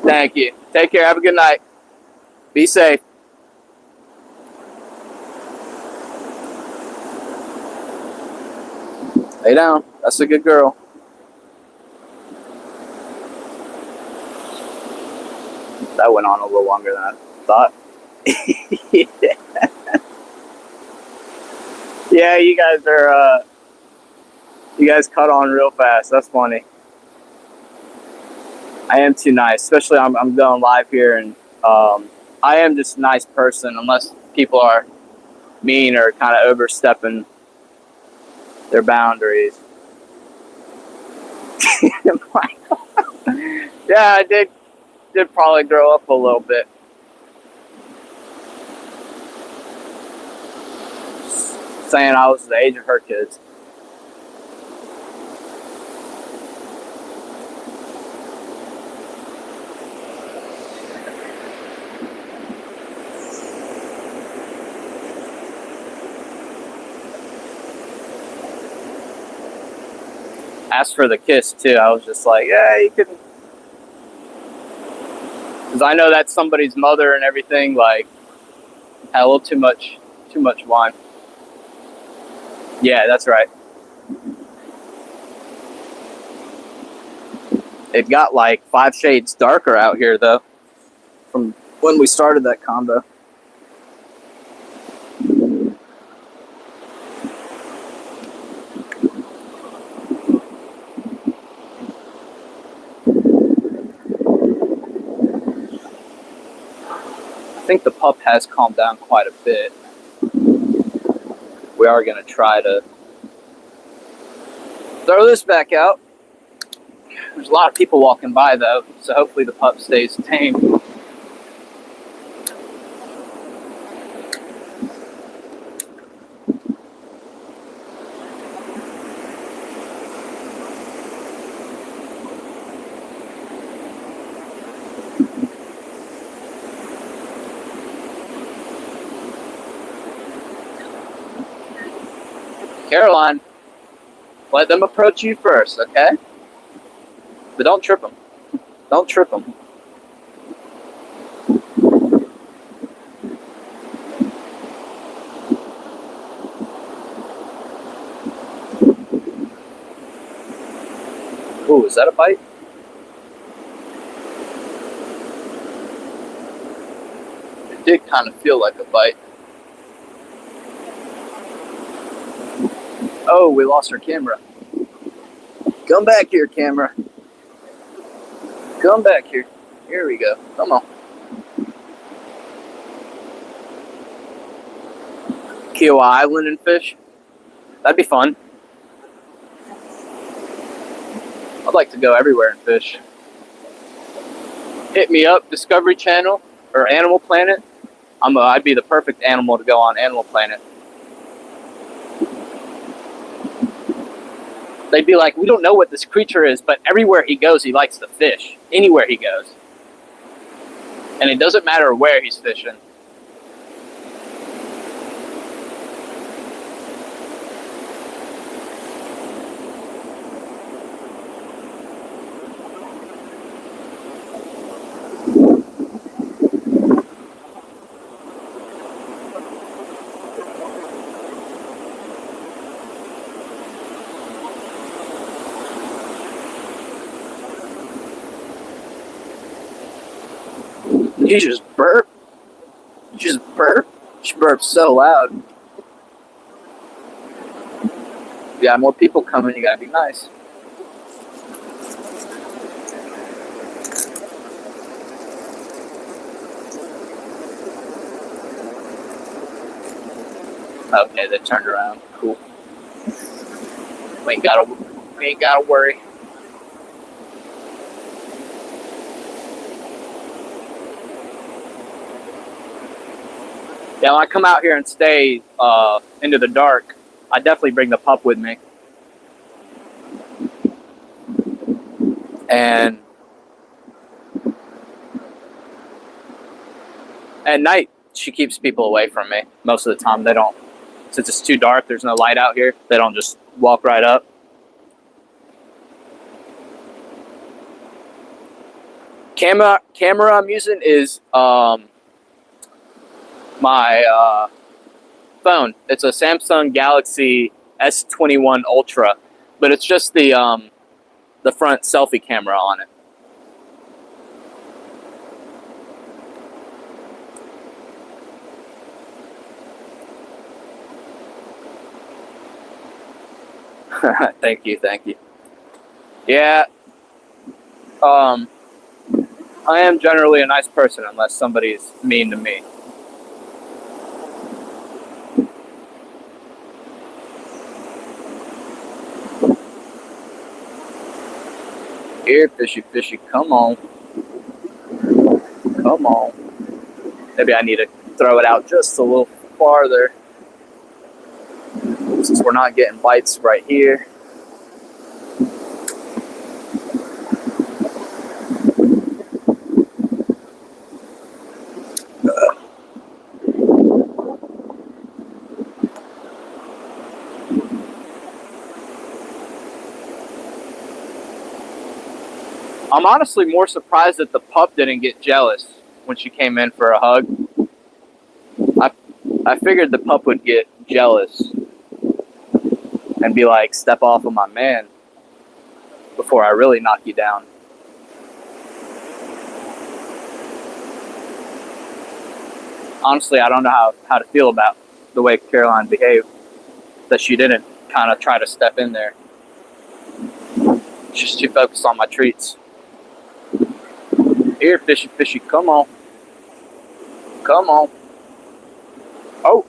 Thank you. Take care. Have a good night. Be safe. Lay down. That's a good girl. That went on a little longer than I thought. Yeah, you guys are You guys cut on real fast. That's funny. I am too nice, especially I'm going live here, and I am just a nice person unless people are mean or kind of overstepping their boundaries. Yeah, I did probably grow up a little bit. Saying I was the age of her kids. Asked for the kiss too. I was just like, yeah, you can, because I know that's somebody's mother and everything. Like, had a little too much wine. Yeah, that's right. It got like 5 shades darker out here though, from when we started that combo. I think the pup has calmed down quite a bit. We are going to try to throw this back out. There's a lot of people walking by though, so hopefully the pup stays tame. Caroline, let them approach you first, okay? But don't trip them. Don't trip them. Ooh, is that a bite? It did kind of feel like a bite. Oh, we lost our camera. Come back here, camera. Come back here. Here we go. Come on. Kiowa Island and fish. That'd be fun. I'd like to go everywhere and fish. Hit me up, Discovery Channel or Animal Planet. I'd be the perfect animal to go on Animal Planet. They'd be like, we don't know what this creature is, but everywhere he goes, he likes to fish. Anywhere he goes. And it doesn't matter where he's fishing. You just burp. You just burp. She burps so loud. You got more people coming, you gotta be nice. Okay, they turned around. Cool. We ain't gotta worry. Yeah, when I come out here and stay into the dark, I definitely bring the pup with me. And at night, she keeps people away from me. Most of the time, they don't. Since it's too dark, there's no light out here. They don't just walk right up. Camera I'm using is my phone. It's a Samsung Galaxy S21 Ultra, but it's just the front selfie camera on it. Thank you. Yeah, I am generally a nice person unless somebody's mean to me. Here, fishy, come on. Maybe I need to throw it out just a little farther since we're not getting bites right here. I'm honestly more surprised that the pup didn't get jealous when she came in for a hug. I figured the pup would get jealous and be like, step off of my man before I really knock you down. Honestly, I don't know how to feel about the way Caroline behaved, that she didn't kind of try to step in there. She's too focused on my treats. Here, fishy, come on. Oh,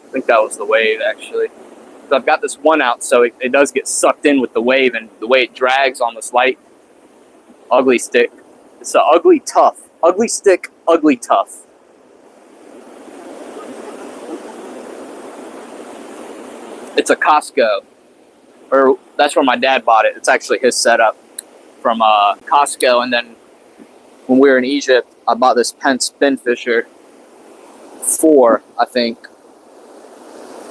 I think that was the wave, actually. So I've got this one out, so it does get sucked in with the wave, and the way it drags on this light. Ugly stick. It's an ugly tough. Ugly stick, ugly tough. It's a Costco. Or that's where my dad bought it. It's actually his setup from Costco. And then when we were in Egypt, I bought this Penn Spinfisher 4, I think.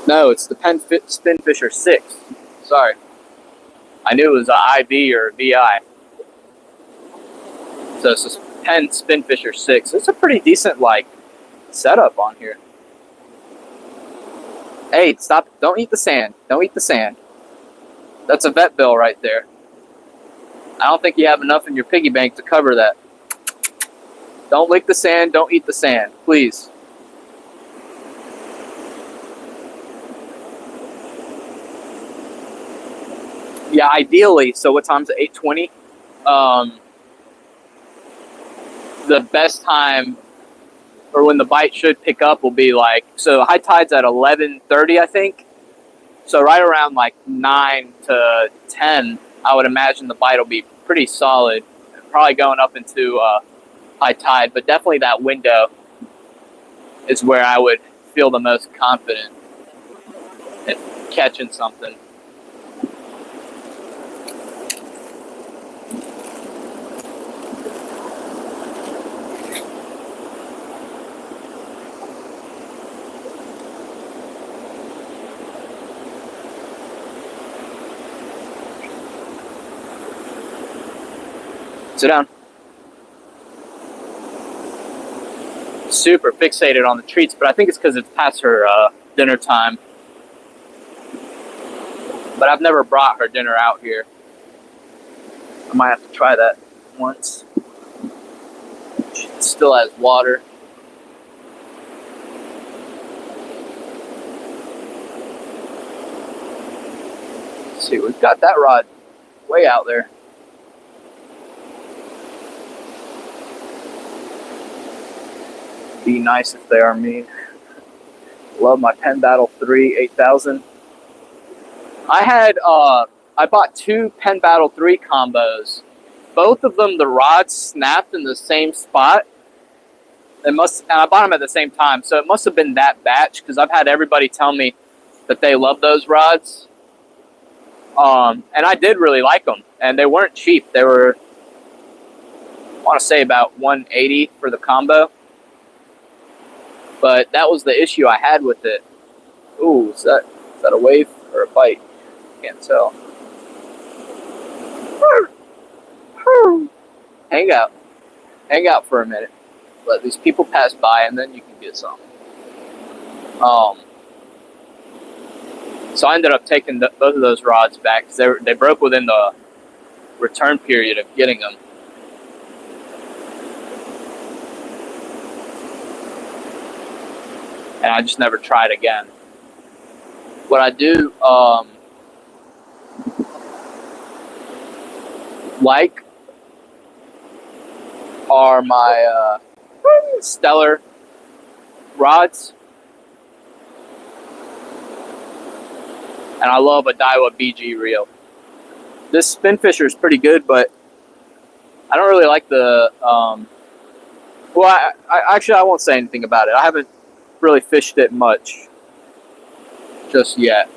No, it's the Penn Spinfisher 6. Sorry. I knew it was an IV or a VI. So it's this Penn Spinfisher 6. It's a pretty decent, setup on here. Hey, stop. Don't eat the sand. That's a vet bill right there. I don't think you have enough in your piggy bank to cover that. Don't lick the sand. Don't eat the sand. Please. Yeah, ideally. So what time's it? 8:20? The best time, or when the bite should pick up, will be so high tide's at 11:30, I think. So right around 9 to 10, I would imagine the bite will be pretty solid. Probably going up into high tide, but definitely that window is where I would feel the most confident at catching something. Sit down. Super fixated on the treats, but I think it's because it's past her dinner time. But I've never brought her dinner out here. I might have to try that once. She still has water. Let's see, we've got that rod way out there. Be nice if they are mean. Love my Penn Battle 3 8000. I bought 2 Penn Battle 3 combos. Both of them, the rods snapped in the same spot. And I bought them at the same time, so it must have been that batch, because I've had everybody tell me that they love those rods. And I did really like them, and they weren't cheap. They were, I want to say, about $180 for the combo. But that was the issue I had with it. Ooh, is that a wave or a bite? Can't tell. Hang out for a minute. Let these people pass by, and then you can get some. So I ended up taking both of those rods back because they broke within the return period of getting them. And I just never tried again. What I do, like are my Stellar rods, and I love a Daiwa BG reel. This spin fisher is pretty good, but I don't really like the. Well, I won't say anything about it. I haven't really fished it much just yet,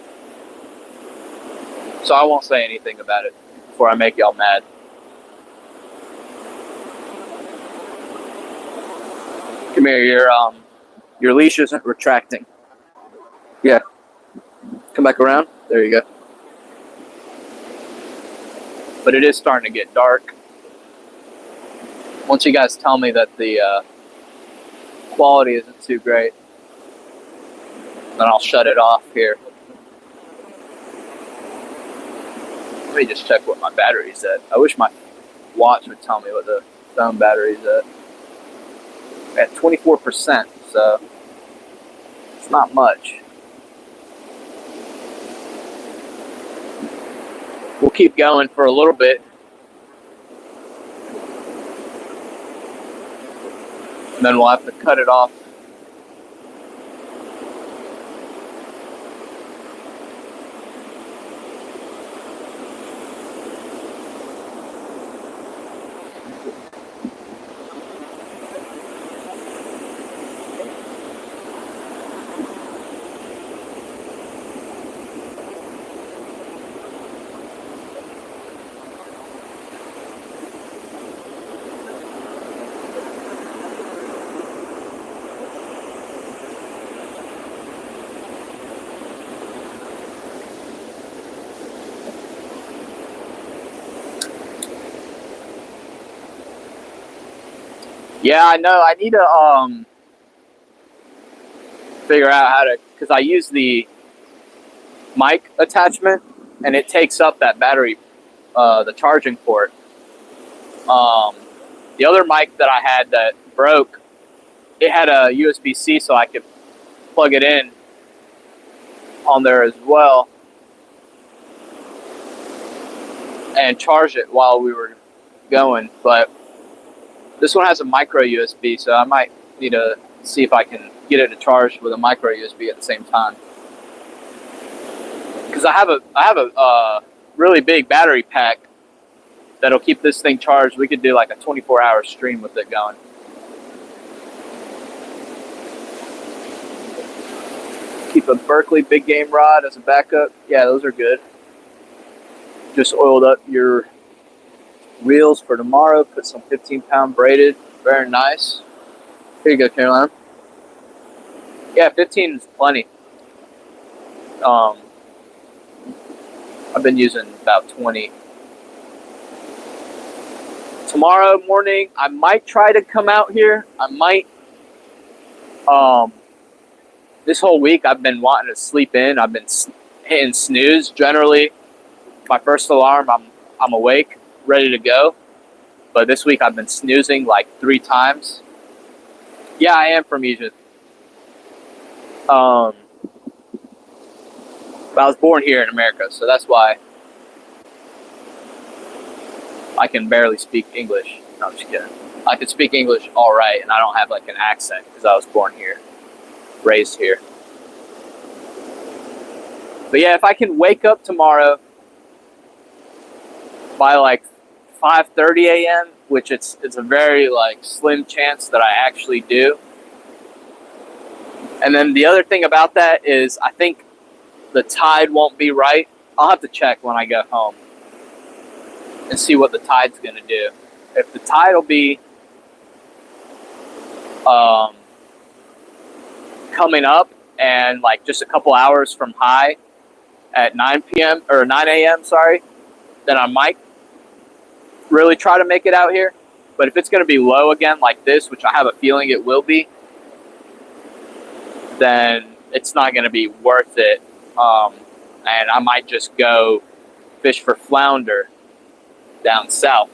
so I won't say anything about it before I make y'all mad. Come here, your leash isn't retracting. Yeah, come back around. There you go. But it is starting to get dark. Once you guys tell me that the quality isn't too great, then I'll shut it off here. Let me just check what my battery's at. I wish my watch would tell me what the phone battery's at 24%, so it's not much. We'll keep going for a little bit. And then we'll have to cut it off. Yeah, I know. I need to figure out how to, because I use the mic attachment and it takes up that battery, the charging port. The other mic that I had that broke, it had a USB-C, so I could plug it in on there as well and charge it while we were going. But this one has a micro USB, so I might need to see if I can get it to charge with a micro USB at the same time. Because I have a really big battery pack that'll keep this thing charged. We could do like a 24-hour stream with it going. Keep a Berkeley big game rod as a backup. Yeah, those are good. Just oiled up your reels for tomorrow. Put some 15-pound braided. Very nice. Here you go, Caroline. Yeah, 15 is plenty. I've been using about 20. Tomorrow morning, I might try to come out here. I might. This whole week, I've been wanting to sleep in. I've been hitting snooze. Generally, my first alarm, I'm awake, ready to go. But this week, I've been snoozing like 3 times. Yeah, I am from Egypt. But I was born here in America, so that's why I can barely speak English. No, I'm just kidding. I can speak English all right, and I don't have like an accent because I was born here, raised here. But yeah, if I can wake up tomorrow by like 5:30 a.m., which it's a very like slim chance that I actually do. And then the other thing about that is I think the tide won't be right. I'll have to check when I get home and see what the tide's going to do. If the tide will be coming up and like just a couple hours from high at 9 p.m. or 9 a.m., sorry, then I might really try to make it out here. But if it's going to be low again like this, which I have a feeling it will be, then it's not going to be worth it. And I might just go fish for flounder down south.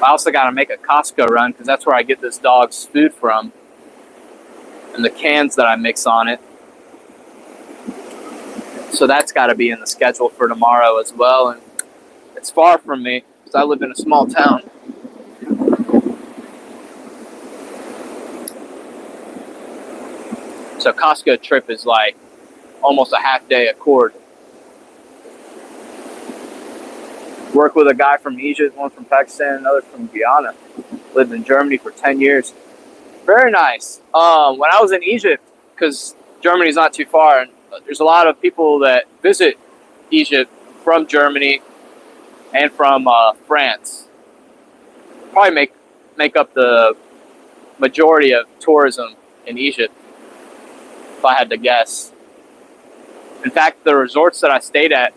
I also got to make a Costco run because that's where I get this dog's food from. and the cans that I mix on it. So that's got to be in the schedule for tomorrow as well. And it's far from me because I live in a small town. So Costco trip is like almost a half day accord. Work with a guy from Egypt, one from Pakistan, another from Guyana. Lived in Germany for 10 years. Very nice. When I was in Egypt, because Germany's not too far, and there's a lot of people that visit Egypt from Germany and from France. Probably make up the majority of tourism in Egypt, if I had to guess. In fact, the resorts that I stayed at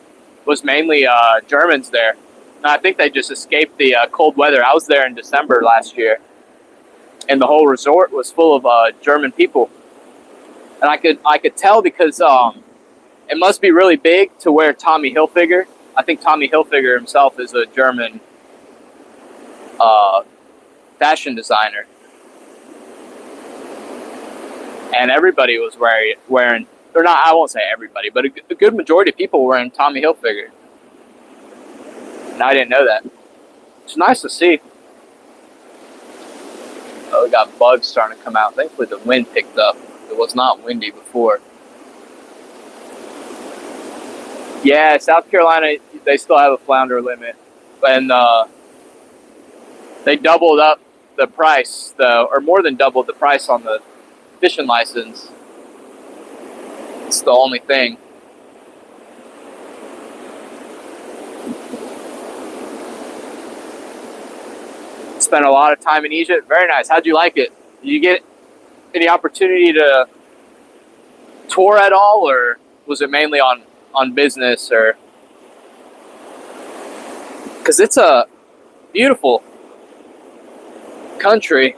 was mainly Germans there. And I think they just escaped the cold weather. I was there in December last year, and the whole resort was full of German people. And I could tell because it must be really big to where Tommy Hilfiger. I think Tommy Hilfiger himself is a German fashion designer, and everybody was wearing. Or not, I won't say everybody, but a good majority of people were wearing Tommy Hilfiger. And I didn't know that. It's nice to see. Oh, we got bugs starting to come out. Thankfully, the wind picked up. It was not windy before. Yeah, South Carolina, they still have a flounder limit. And they doubled up the price, though, or more than doubled the price on the fishing license. It's the only thing. Spent a lot of time in Egypt. Very nice. How'd you like it? Did you get any opportunity to tour at all, or was it mainly on business? Or because it's a beautiful country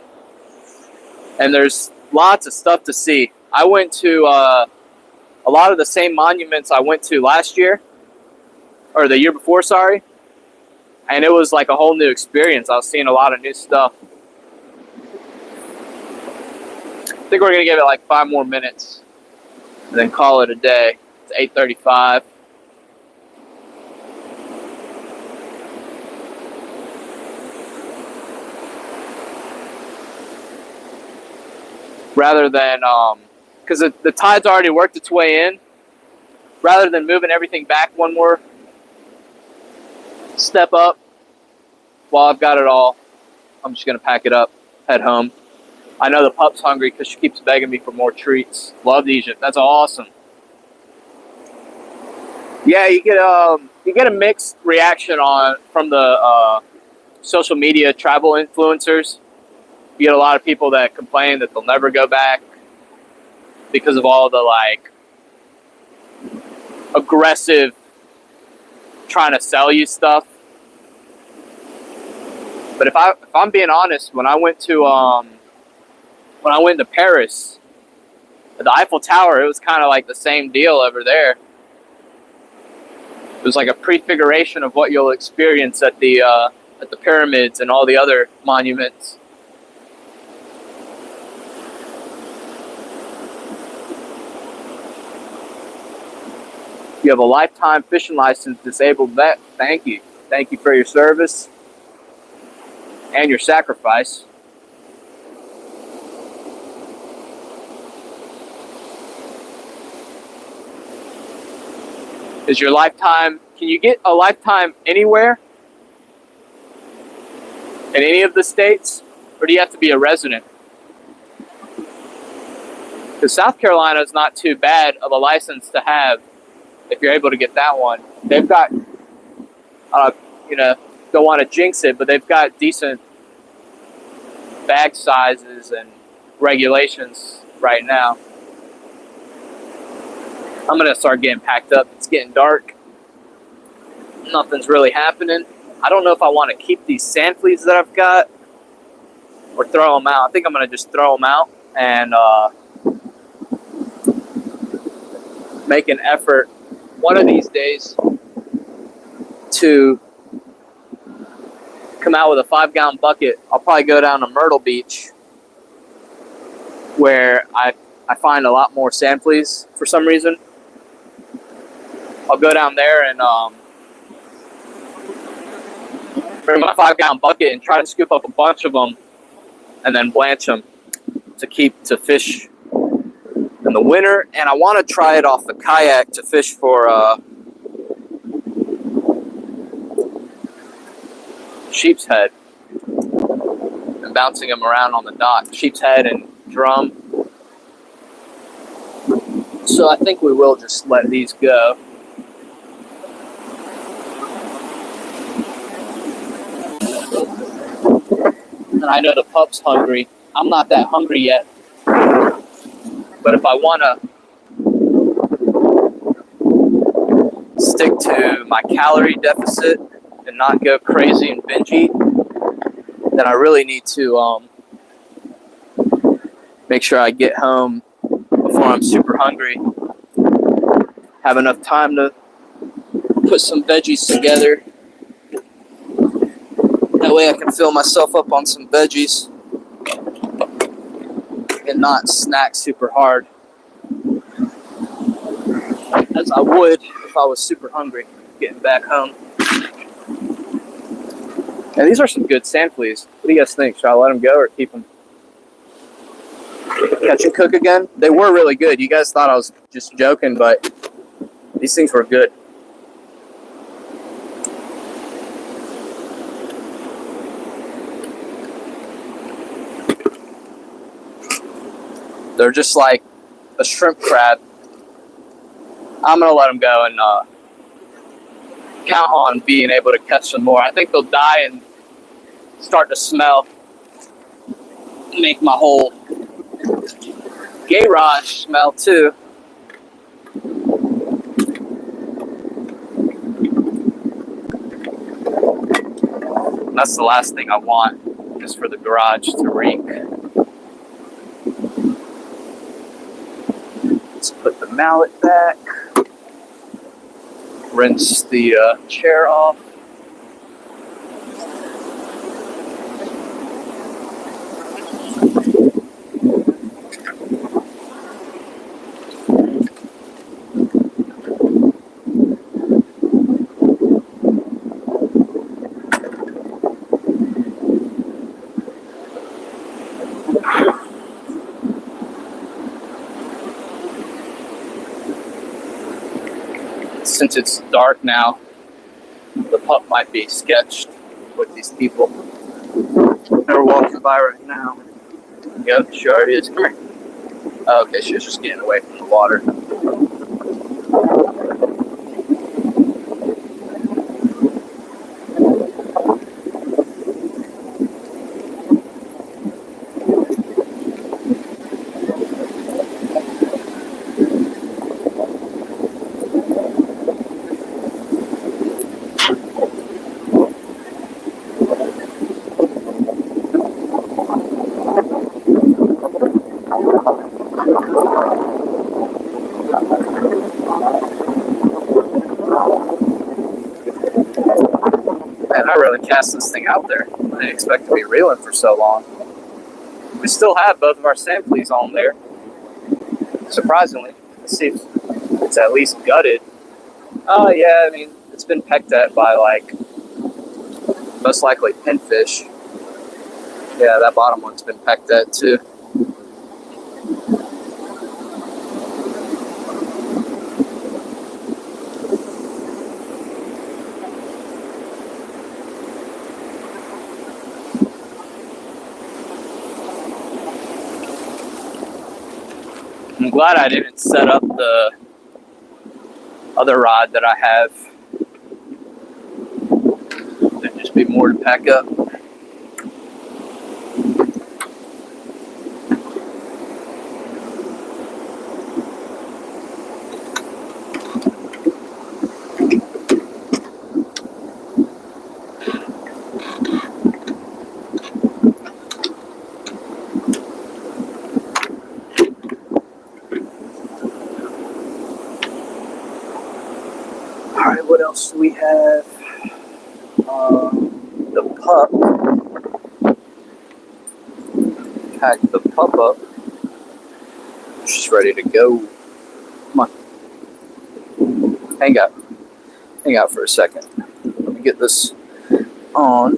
and there's lots of stuff to see. I went to a lot of the same monuments I went to last year, or the year before, sorry. And it was like a whole new experience. I was seeing a lot of new stuff. I think we're going to give it like 5 more minutes and then call it a day. It's 8:35. Rather than, because the tide's already worked its way in, rather than moving everything back one more step up while I've got it all, I'm just going to pack it up, head home. I know the pup's hungry because she keeps begging me for more treats. Love Egypt. That's awesome. Yeah, you get a mixed reaction from the social media travel influencers. You get a lot of people that complain that they'll never go back because of all the like aggressive trying to sell you stuff. But if I'm being honest, when I went to Paris, the Eiffel Tower, it was kind of like the same deal over there. It was like a prefiguration of what you'll experience at the pyramids and all the other monuments. You have a lifetime fishing license disabled vet. Thank you. Thank you for your service and your sacrifice. Is your lifetime, can you get a lifetime anywhere? In any of the states? Or do you have to be a resident? Because South Carolina is not too bad of a license to have if you're able to get that one. They've got, don't want to jinx it, but they've got decent bag sizes and regulations right now. I'm going to start getting packed up. It's getting dark. Nothing's really happening. I don't know if I want to keep these sand fleas that I've got or throw them out. I think I'm going to just throw them out and make an effort one of these days to come out with a 5-gallon bucket. I'll probably go down to Myrtle Beach, where I I find a lot more sand fleas for some reason. I'll go down there and bring my 5-gallon bucket and try to scoop up a bunch of them and then blanch them to fish in the winter. And I want to try it off the kayak to fish for sheep's head and bouncing them around on the dock. Sheep's head and drum. So I think we will just let these go. And I know the pup's hungry. I'm not that hungry yet. But if I want to stick to my calorie deficit and not go crazy and binge eat, then I really need to make sure I get home before I'm super hungry. Have enough time to put some veggies together. That way I can fill myself up on some veggies and not snack super hard as I would if I was super hungry getting back home. Now these are some good sand fleas. What do you guys think? Should I let them go or keep them? Catch and cook again? They were really good. You guys thought I was just joking, but these things were good. They're just like a shrimp crab. I'm going to let them go and count on being able to catch some more. I think they'll die and start to smell. Make my whole garage smell too. That's the last thing I want, is for the garage to reek. Let's put the mallet back. Rinse the chair off. Since it's dark now, the pup might be sketched with these people. They're walking by right now. Yep, she already is. Come here. Oh, okay, she was just getting away from the water. Man, I really cast this thing out there. I didn't expect to be reeling for so long. We still have both of our sand fleas on there. Surprisingly. Let's see if it's at least gutted. Oh yeah, I mean, it's been pecked at by like, most likely pinfish. Yeah, that bottom one's been pecked at too. I'm glad I didn't set up the other rod that I have. There'd just be more to pack up. Alright, what else do we have? The pup. Pack the pup up. She's ready to go. Come on. Hang out for a second. Let me get this on.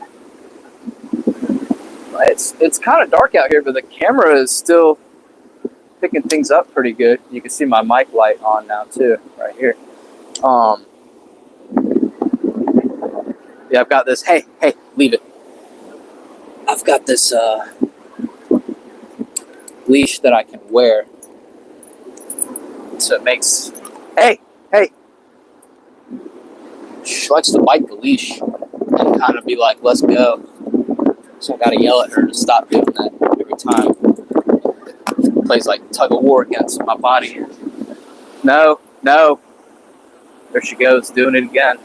It's kind of dark out here, but the camera is still picking things up pretty good. You can see my mic light on now too, right here. Yeah, I've got this. Hey, leave it. I've got this leash that I can wear, so it makes. Hey. She likes to bite the leash and kind of be like, "Let's go." So I gotta yell at her to stop doing that every time. It plays like tug of war against my body. No. There she goes, doing it again.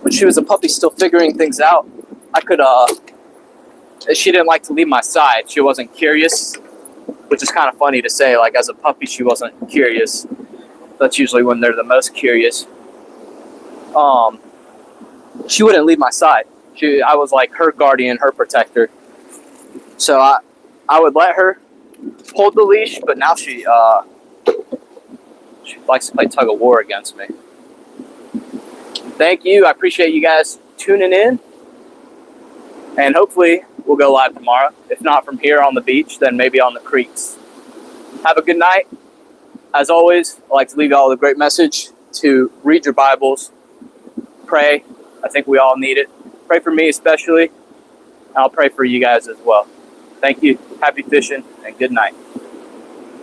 When she was a puppy, still figuring things out, I could, she didn't like to leave my side. She wasn't curious, which is kind of funny to say. Like, as a puppy, she wasn't curious. That's usually when they're the most curious. She wouldn't leave my side. I was like her guardian, her protector. So I would let her hold the leash, but now she likes to play tug of war against me. Thank you. I appreciate you guys tuning in. And hopefully we'll go live tomorrow. If not from here on the beach, then maybe on the creeks. Have a good night. As always, I like to leave you all a great message to read your Bibles, pray. I think we all need it. Pray for me especially, and I'll pray for you guys as well. Thank you. Happy fishing, and good night.